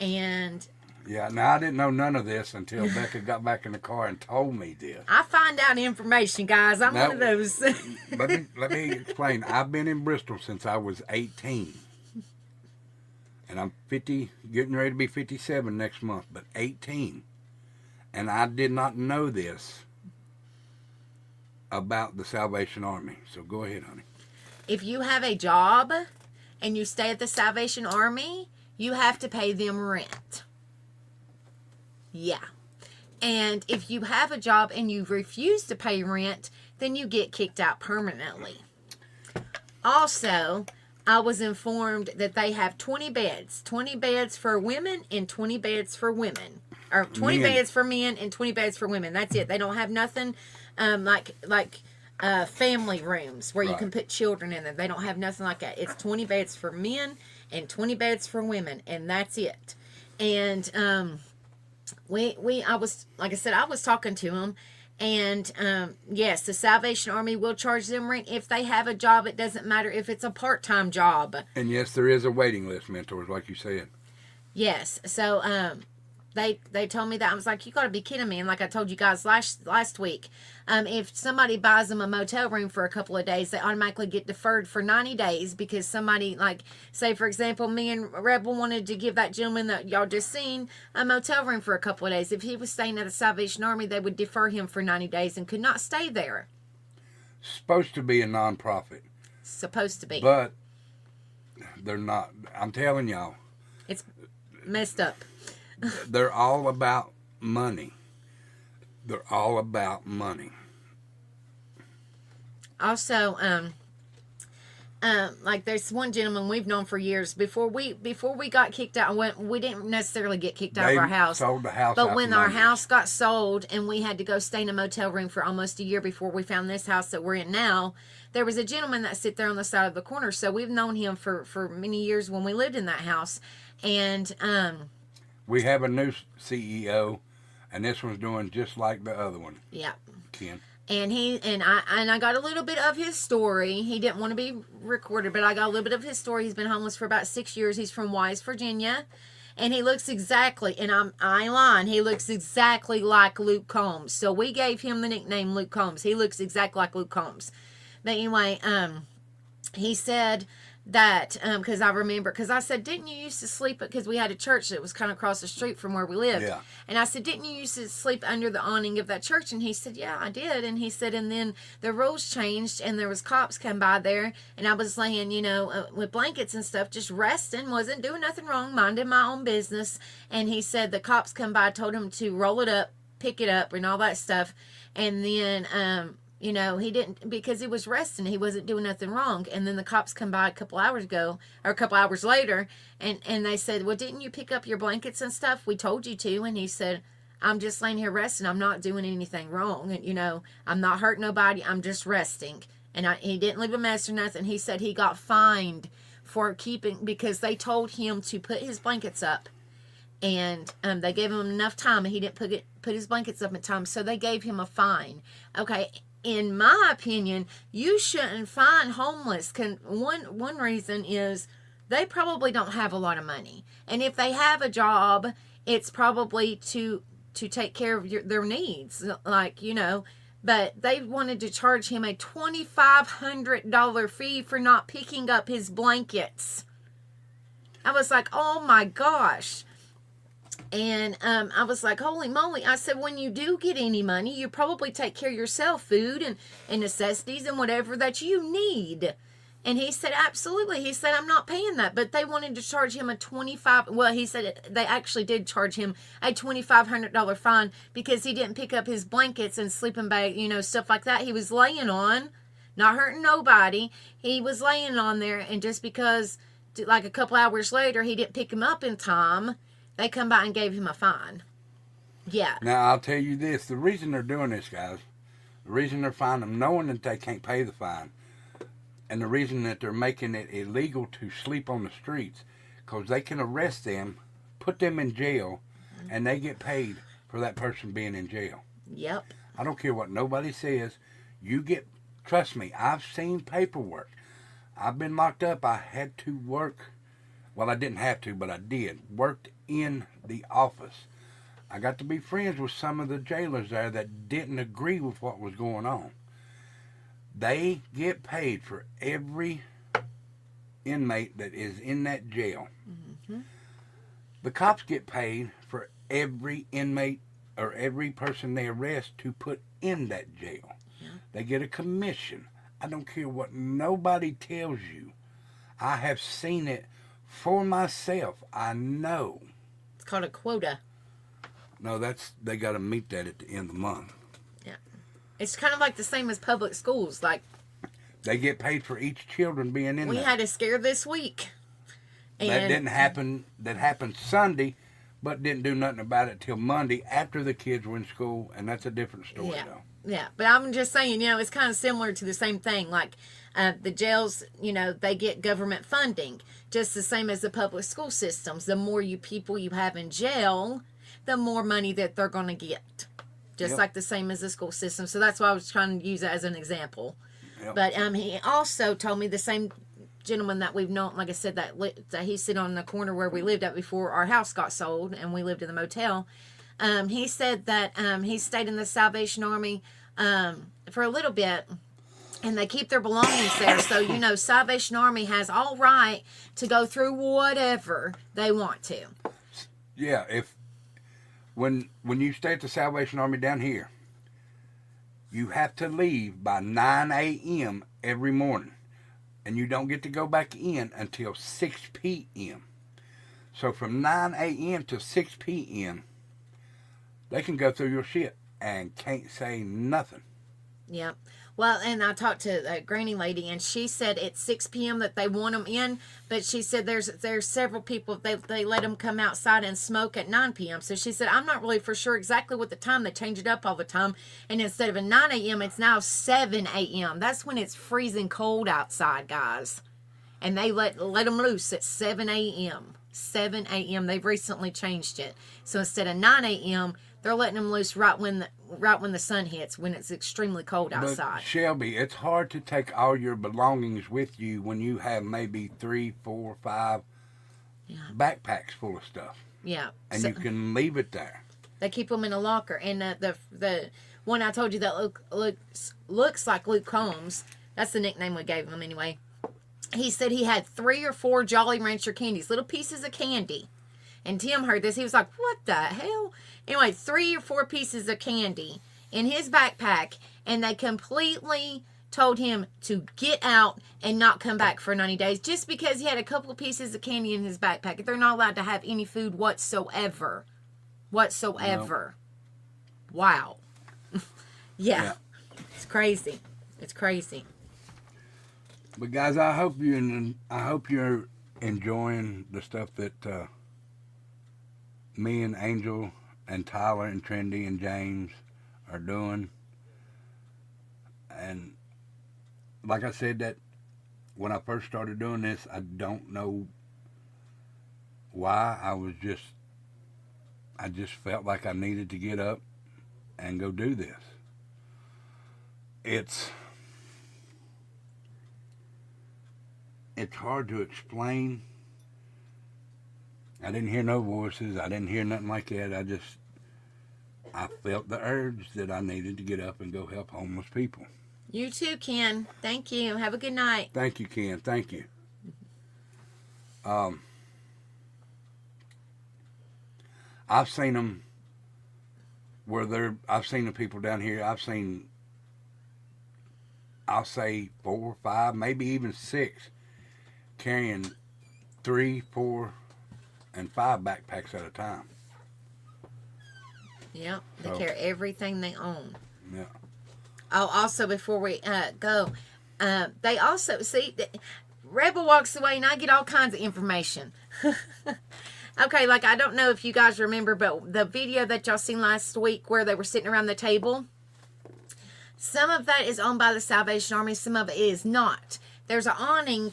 And Yeah, now I didn't know none of this until Becca got back in the car and told me this. I find out information, guys. I'm Now- one of those. Let me explain. I've been in Bristol since I was 18. And I'm 50, getting ready to be 57 next month, but 18. And I did not know this about the Salvation Army. So go ahead, honey. If you have a job and you stay at the Salvation Army, you have to pay them rent. Yeah. And if you have a job and you refuse to pay rent, then you get kicked out permanently. Also, I was informed that they have 20 beds. 20 beds for women and 20 beds for women. Or 20 Men. beds for men and 20 beds for women. That's it. They don't have nothing like family rooms where you Right. can put children in there. They don't have nothing like that. It's 20 beds for men and 20 beds for women, and that's it. And I was, like I said, I was talking to them, and yes, the Salvation Army will charge them rent if they have a job. It doesn't matter if it's a part-time job. And yes, there is a waiting list, mentors, like you said. Yes. So they told me that. I was like, you got to be kidding me. And like I told you guys last week, if somebody buys them a motel room for a couple of days, they automatically get deferred for 90 days because somebody, like, say, for example, me and Rebel wanted to give that gentleman that y'all just seen a motel room for a couple of days. If he was staying at the Salvation Army, they would defer him for 90 days and could not stay there. Supposed to be a nonprofit, Supposed to be. but they're not. I'm telling y'all, It's messed up. they're all about money. They're all about money. Also, like there's one gentleman we've known for years. Before we got kicked out, we didn't necessarily get kicked out They of our house. sold the house But out when from our under us. house got sold and we had to go stay in a motel room for almost a year before we found this house that we're in now, there was a gentleman that sit there on the side of the corner. So we've known him for many years when we lived in that house. And We have a new CEO, and this one's doing just like the other one, yeah. Ken. And I got a little bit of his story. He didn't want to be recorded, but I got a little bit of his story. He's been homeless for about 6 years. He's from Wise, Virginia. And he looks exactly, and I ain't lying, he looks exactly like Luke Combs. So we gave him the nickname Luke Combs. He looks exactly like Luke Combs. But anyway, he said that, because I remember, because I said, didn't you used to sleep, because we had a church that was kind of across the street from where we lived. Yeah. And I said, didn't you used to sleep under the awning of that church? And he said, yeah, I did. And he said, and then the rules changed and there was cops come by there and I was laying, with blankets and stuff, just resting, wasn't doing nothing wrong, minding my own business. And he said the cops come by, told him to roll it up, pick it up and all that stuff. And then, he didn't, because he was resting. He wasn't doing nothing wrong. And then the cops come by a couple hours later, and they said, well, didn't you pick up your blankets and stuff? We told you to. And he said, I'm just laying here resting. I'm not doing anything wrong. And, I'm not hurting nobody. I'm just resting. And he didn't leave a mess or nothing. He said he got fined for because they told him to put his blankets up. And they gave him enough time, and he didn't put his blankets up in time, so they gave him a fine. Okay, in my opinion, you shouldn't fine homeless. One reason is they probably don't have a lot of money, and if they have a job, it's probably to take care of their needs, But they wanted to charge him a $2,500 fee for not picking up his blankets. I was like, oh my gosh. And I was like, holy moly. I said, when you do get any money, you probably take care of yourself, food and necessities and whatever that you need. And he said, absolutely. He said, I'm not paying that. But they wanted to charge him he said they actually did charge him a $2,500 fine because he didn't pick up his blankets and sleeping bag, stuff like that. He was laying on, not hurting nobody. He was laying on there, and just because like a couple hours later, he didn't pick him up in time. They come by and gave him a fine. Yeah. Now, I'll tell you this. The reason they're doing this, guys, the reason they're fining them, knowing that they can't pay the fine, and the reason that they're making it illegal to sleep on the streets, because they can arrest them, put them in jail, and they get paid for that person being in jail. Yep. I don't care what nobody says. Trust me, I've seen paperwork. I've been locked up. I had to work. Well, I didn't have to, but I did. Worked in the office. I got to be friends with some of the jailers there that didn't agree with what was going on. They get paid for every inmate that is in that jail. Mm-hmm. The cops get paid for every inmate or every person they arrest to put in that jail. Yeah. They get a commission. I don't care what nobody tells you. I have seen it for myself. I know. It's called a quota. No, they got to meet that at the end of the month. Yeah. It's kind of like the same as public schools. Like, they get paid for each children being in we there. had a scare this week. And That didn't happen. That happened Sunday, but didn't do nothing about it till Monday after the kids were in school, and that's a different story, Yeah. though. Yeah, but I'm just saying, it's kind of similar to the same thing. Like, the jails, they get government funding, just the same as the public school systems. The more people you have in jail, the more money that they're going to get. Just Yep. like the same as the school system. So that's why I was trying to use it as an example. Yep. But he also told me, the same gentleman that we've known, like I said, that he sit on the corner where we lived at before our house got sold and we lived in the motel. He said that he stayed in the Salvation Army for a little bit, and they keep their belongings there. So, Salvation Army has all right to go through whatever they want to. Yeah, when you stay at the Salvation Army down here, you have to leave by 9 a.m. every morning, and you don't get to go back in until 6 p.m. So from 9 a.m. to 6 p.m., they can go through your shit and can't say nothing. Yeah. Well, and I talked to a granny lady, and she said it's 6 p.m. that they want them in, but she said there's several people, they let them come outside and smoke at 9 p.m. So she said, I'm not really for sure exactly what the time. They change it up all the time, and instead of a 9 a.m., it's now 7 a.m. That's when it's freezing cold outside, guys. And they let them loose at 7 a.m. 7 a.m. They've recently changed it. So instead of 9 a.m., they're letting them loose right when the sun hits, when it's extremely cold outside. But Shelby, it's hard to take all your belongings with you when you have maybe 3, 4, 5 backpacks full of stuff. Yeah. And So you can leave it there. they keep them in a locker. And the one I told you that looks like Luke Combs, that's the nickname we gave him anyway. He said he had 3 or 4 Jolly Rancher candies, little pieces of candy. And Tim heard this. He was like, what the hell? Anyway, 3 or 4 pieces of candy in his backpack. And they completely told him to get out and not come back for 90 days. Just because he had a couple of pieces of candy in his backpack. They're not allowed to have any food whatsoever. Whatsoever. No. Wow. Yeah. It's crazy. It's crazy. But guys, I hope you're enjoying the stuff that me and Angel and Tyler and Trendy and James are doing. And like I said, that when I first started doing this, I don't know why. I just felt like I needed to get up and go do this. It's hard to explain. I didn't hear no voices. I didn't hear nothing like that. I felt the urge that I needed to get up and go help homeless people. You too, Ken. Thank you. Have a good night. Thank you, Ken. Thank you. I've seen them I've seen the people down here. I'll say 4, 5, maybe even 6 carrying 3, 4, and 5 backpacks at a time. Yeah, they So- carry everything they own. Yeah. Oh, also before we go, they also see Rebel walks away, and I get all kinds of information. Okay, like, I don't know if you guys remember, but the video that y'all seen last week where they were sitting around the table, some of that is owned by the Salvation Army, some of it is not. There's an awning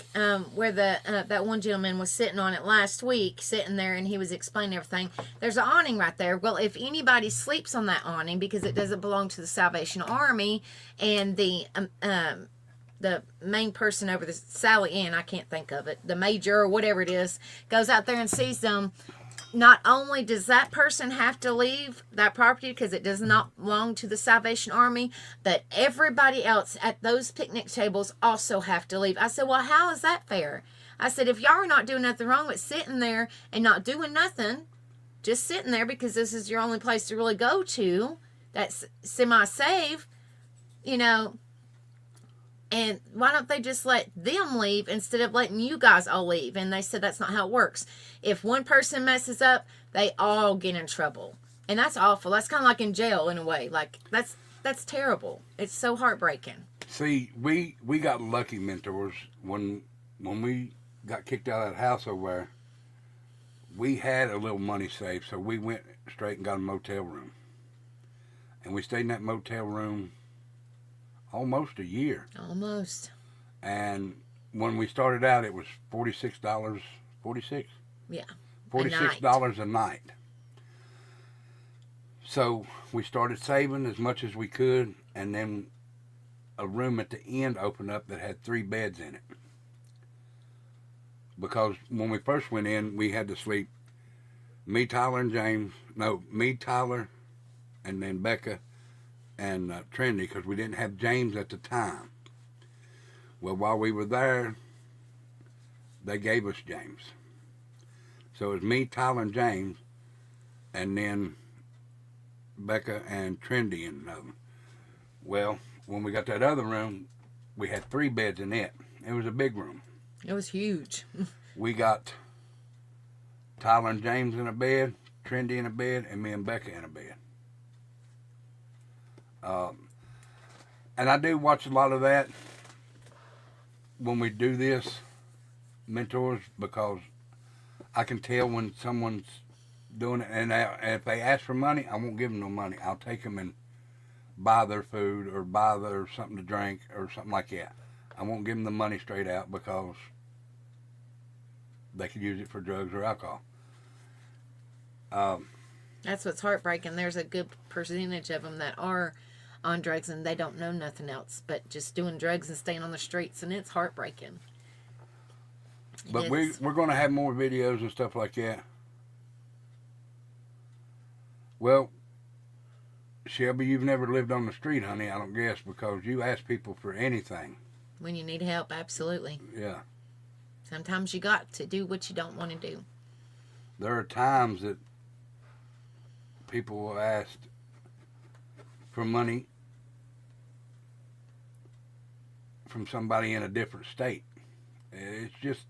where that one gentleman was sitting on it last week, sitting there, and he was explaining everything. There's an awning right there. Well, if anybody sleeps on that awning, because it doesn't belong to the Salvation Army, and the main person over the Sally Ann, I can't think of it, the major or whatever it is, goes out there and sees them, not only does that person have to leave that property because it does not belong to the Salvation Army, but everybody else at those picnic tables also have to leave. I said, well, how is that fair? I said, if y'all are not doing nothing wrong but sitting there and not doing nothing, just sitting there because this is your only place to really go to, that's semi-safe, you know, and why don't they just let them leave instead of letting you guys all leave? And they said that's not how it works. If one person messes up, they all get in trouble. And that's awful. That's kind of like in jail in a way. Like, that's terrible. It's so heartbreaking. See, we got lucky, mentors. When we got kicked out of that house over there, we had a little money saved, so we went straight and got a motel room. And we stayed in that motel room almost a year. Almost. And when we started out, it was $46. 46? Yeah. $46 a night. So we started saving as much as we could, and then a room at the end opened up that had 3 beds in it. Because when we first went in, we had to sleep, me, Tyler, and then Becca and Trinity, because we didn't have James at the time. Well, while we were there, they gave us James. So it was me, Tyler, and James, and then Becca and Trinity in another. Well, when we got that other room, we had 3 beds in it. It was a big room. It was huge. We got Tyler and James in a bed, Trinity in a bed, and me and Becca in a bed. And I do watch a lot of that when we do this, mentors, because I can tell when someone's doing it. And if they ask for money, I won't give them no money. I'll take them and buy their food or buy their something to drink or something like that. I won't give them the money straight out because they could use it for drugs or alcohol. That's what's heartbreaking. There's a good percentage of them that are on drugs and they don't know nothing else but just doing drugs and staying on the streets, and it's heartbreaking. But we're going to have more videos and stuff like that. Well, Shelby, you've never lived on the street, honey, I don't guess, because you ask people for anything. When you need help, absolutely. Yeah. Sometimes you got to do what you don't want to do. There are times that people will ask for money from somebody in a different state. It's just,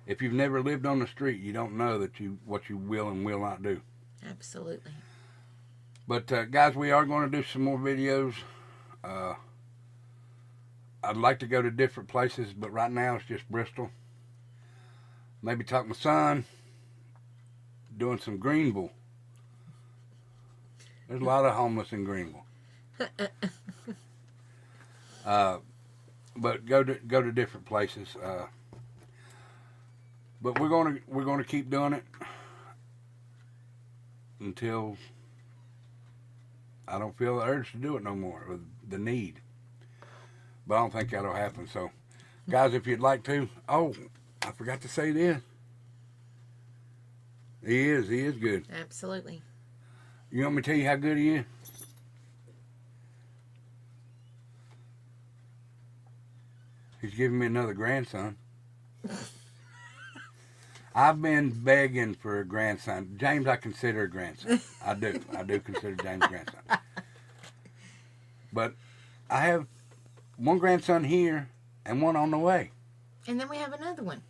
if you've never lived on the street, you don't know that what you will and will not do. Absolutely. But guys, we are going to do some more videos. I'd like to go to different places, but right now it's just Bristol. Maybe talk my son, doing some Greenville. There's a lot of homeless in Greenville. But go to different places. But we're going to keep doing it until I don't feel the urge to do it no more, or the need. But I don't think that'll happen. So, guys, if you'd like to, I forgot to say this. He is good. Absolutely. You want me to tell you how good he is? He's giving me another grandson. I've been begging for a grandson. James, I consider a grandson. I do consider James a grandson. But I have one grandson here and one on the way. And then we have another one.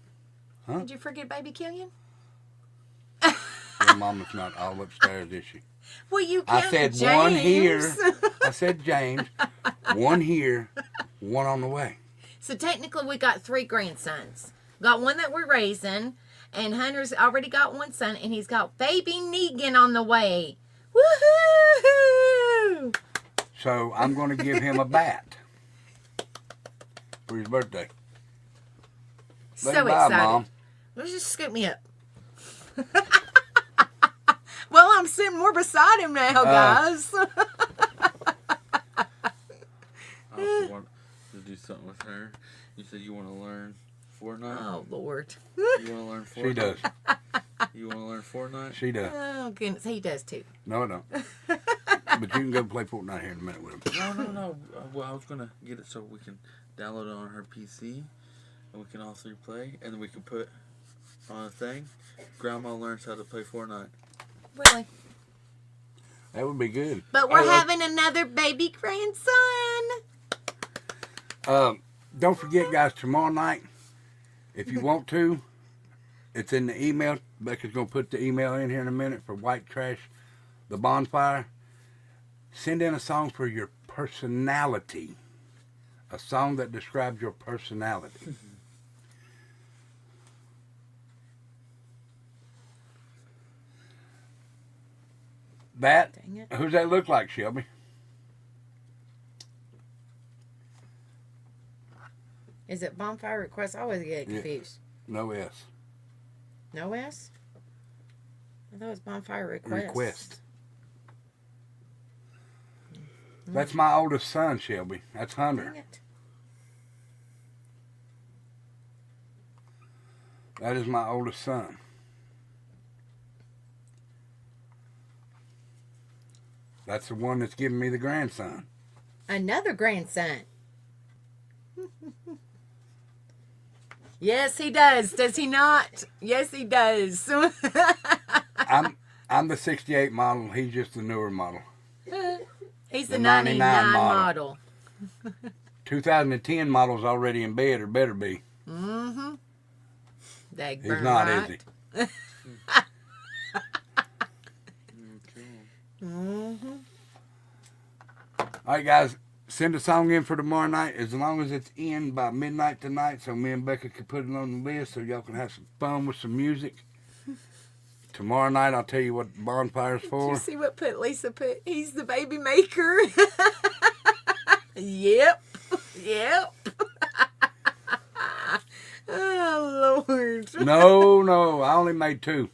Huh? Did you forget baby Killian? Your mama's not all upstairs, is she? Well, you I counted said James. one here. I said James. One here, one on the way. So technically, we got 3 grandsons. Got one that we're raising, and Hunter's already got one son, and he's got baby Negan on the way. Woohoo! So I'm going to give him a bat for his birthday. So Bye, excited. Mom. Let's just scoop me up. Well, I'm sitting more beside him now, guys. I also want to do something with her. You said you want to learn Fortnite? Oh, Lord. You want to learn Fortnite? She does. You want to learn Fortnite? She does. Oh, goodness. He does, too. No, I don't. But you can go play Fortnite here in a minute with him. No. Well, I was going to get it so we can download it on her PC. And we can all 3 play. And then we can put on a thing. Grandma learns how to play Fortnite. Really? That would be good. But we're having another baby grandson. Don't forget, guys, tomorrow night, if you want to, it's in the email. Becca's going to put the email in here in a minute for White Trash, the bonfire. Send in a song for your personality. A song that describes your personality. That, Dang it. who's that look like, Shelby? Is it bonfire request? I always get Yeah. confused. No S. No S? I thought it was bonfire request. Request. That's my oldest son, Shelby. That's Hunter. Dang it. That is my oldest son. That's the one that's giving me the grandson. Another grandson. Yes, he does. Does he not? Yes, he does. I'm the 68 model. He's just the newer model. He's The the 99 model. model. 2010 model's already in bed, or better be. Mm-hmm. He's not, is he? Mm-hmm. All right, guys. Send a song in for tomorrow night, as long as it's in by midnight tonight, so me and Becca can put it on the list so y'all can have some fun with some music. Tomorrow night, I'll tell you what bonfire's Did for. you see what Lisa put? He's the baby maker. Yep. Yep. Oh, Lord. No, I only made 2.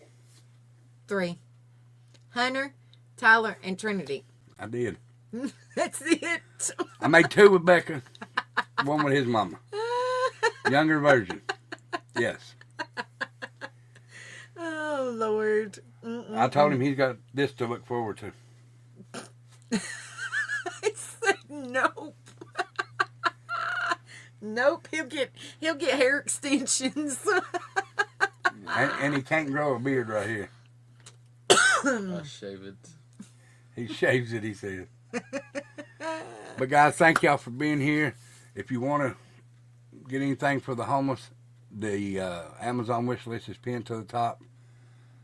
3. Hunter, Tyler, and Trinity. I did. That's it. I made 2 with Becca, one with his mama. Younger version. Yes. Oh, Lord. I told him he's got this to look forward to. I said nope. Nope, he'll get hair extensions. And he can't grow a beard right here. I shave it. He shaves it, he says. But guys, thank y'all for being here. If you want to get anything for the homeless, the Amazon wish list is pinned to the top.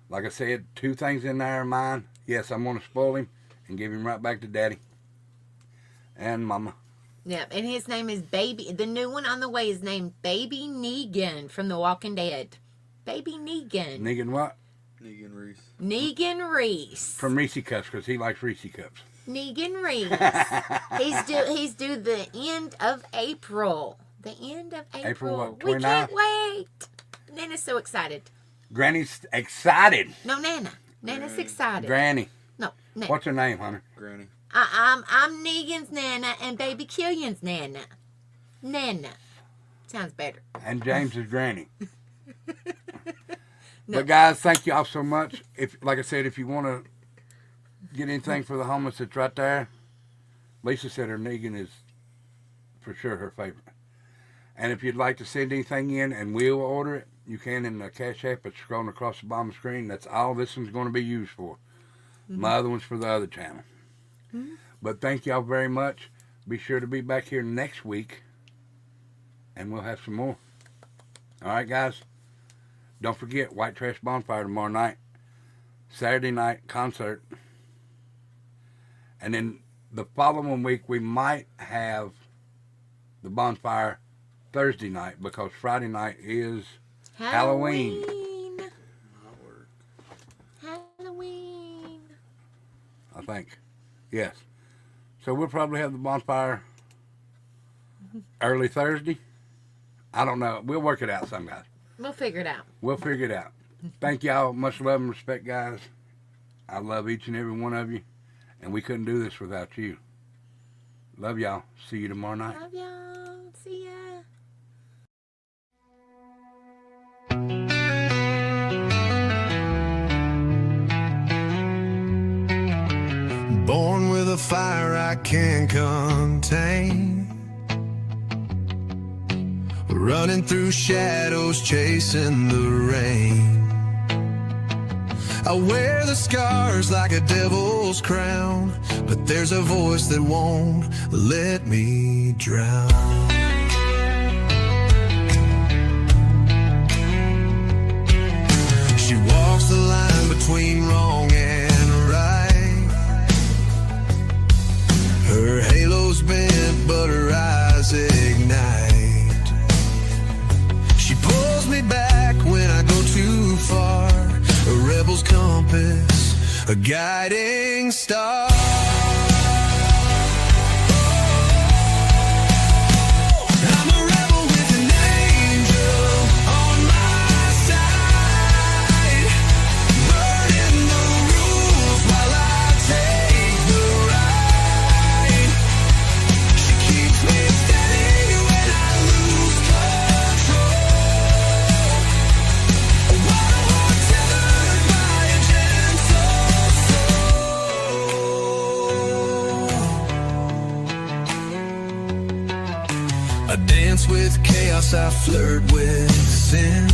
Like I said, 2 things in there are mine. Yes, I'm going to spoil him and give him right back to Daddy and Mama. Yep, and his name is Baby. The new one on the way is named Baby Negan from The Walking Dead. Baby Negan. Negan what? Negan Reese. Negan Reese. From Reese Cups, because he likes Reese Cups. Negan Reese. He's due the end of April. The end of April. April what, We can't 29th? wait. Nana's so excited. Granny's excited. No, Nana. Nana's excited. Granny. No, Nana. What's her name, Hunter? Granny. I'm Negan's Nana and Baby Killian's Nana. Nana. Sounds better. And James is Granny. But guys, thank you all so much. If, like I said, if you want to get anything for the homeless, it's right there. Lisa said her Negan is for sure her favorite. And if you'd like to send anything in and we'll order it, you can in the Cash App. It's scrolling across the bottom of the screen. That's all this one's going to be used for. My other one's for the other channel. But thank y'all very much. Be sure to be back here next week, and we'll have some more. All right, guys? Don't forget, White Trash Bonfire tomorrow night. Saturday night concert. And then the following week, we might have the bonfire Thursday night because Friday night is Halloween. Halloween. I think. Yes. So we'll probably have the bonfire early Thursday. I don't know. We'll work it out some guys. We'll figure it out. We'll figure it out. Thank y'all. Much love and respect, guys. I love each and every one of you. And we couldn't do this without you. Love y'all. See you tomorrow night. Love y'all. See ya. Born with a fire I can't contain, running through shadows, chasing the rain. I wear the scars like a devil's crown, but there's a voice that won't let me drown. She walks the line between wrong and right. Her halo's bent, but her eyes ignite. She pulls me back when I go too far. A rebel's compass, a guiding star. I'm a rebel with an angel on my side, burning the rules while I take the ride. She keeps me steady when I lose control. A wild heart tethered by a gentle soul. I dance with chaos, I flirt with sin,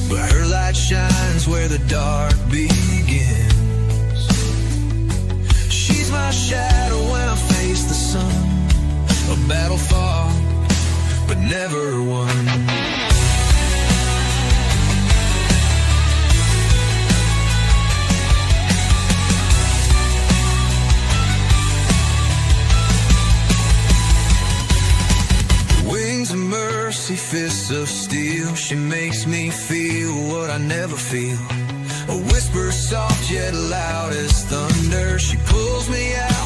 but her light shines where the dark begins. She's my shadow when I face the sun, a battle fought, but never won. Wings of mercy, fists of steel. She makes me feel what I never feel. A whisper soft yet loud as thunder. She pulls me out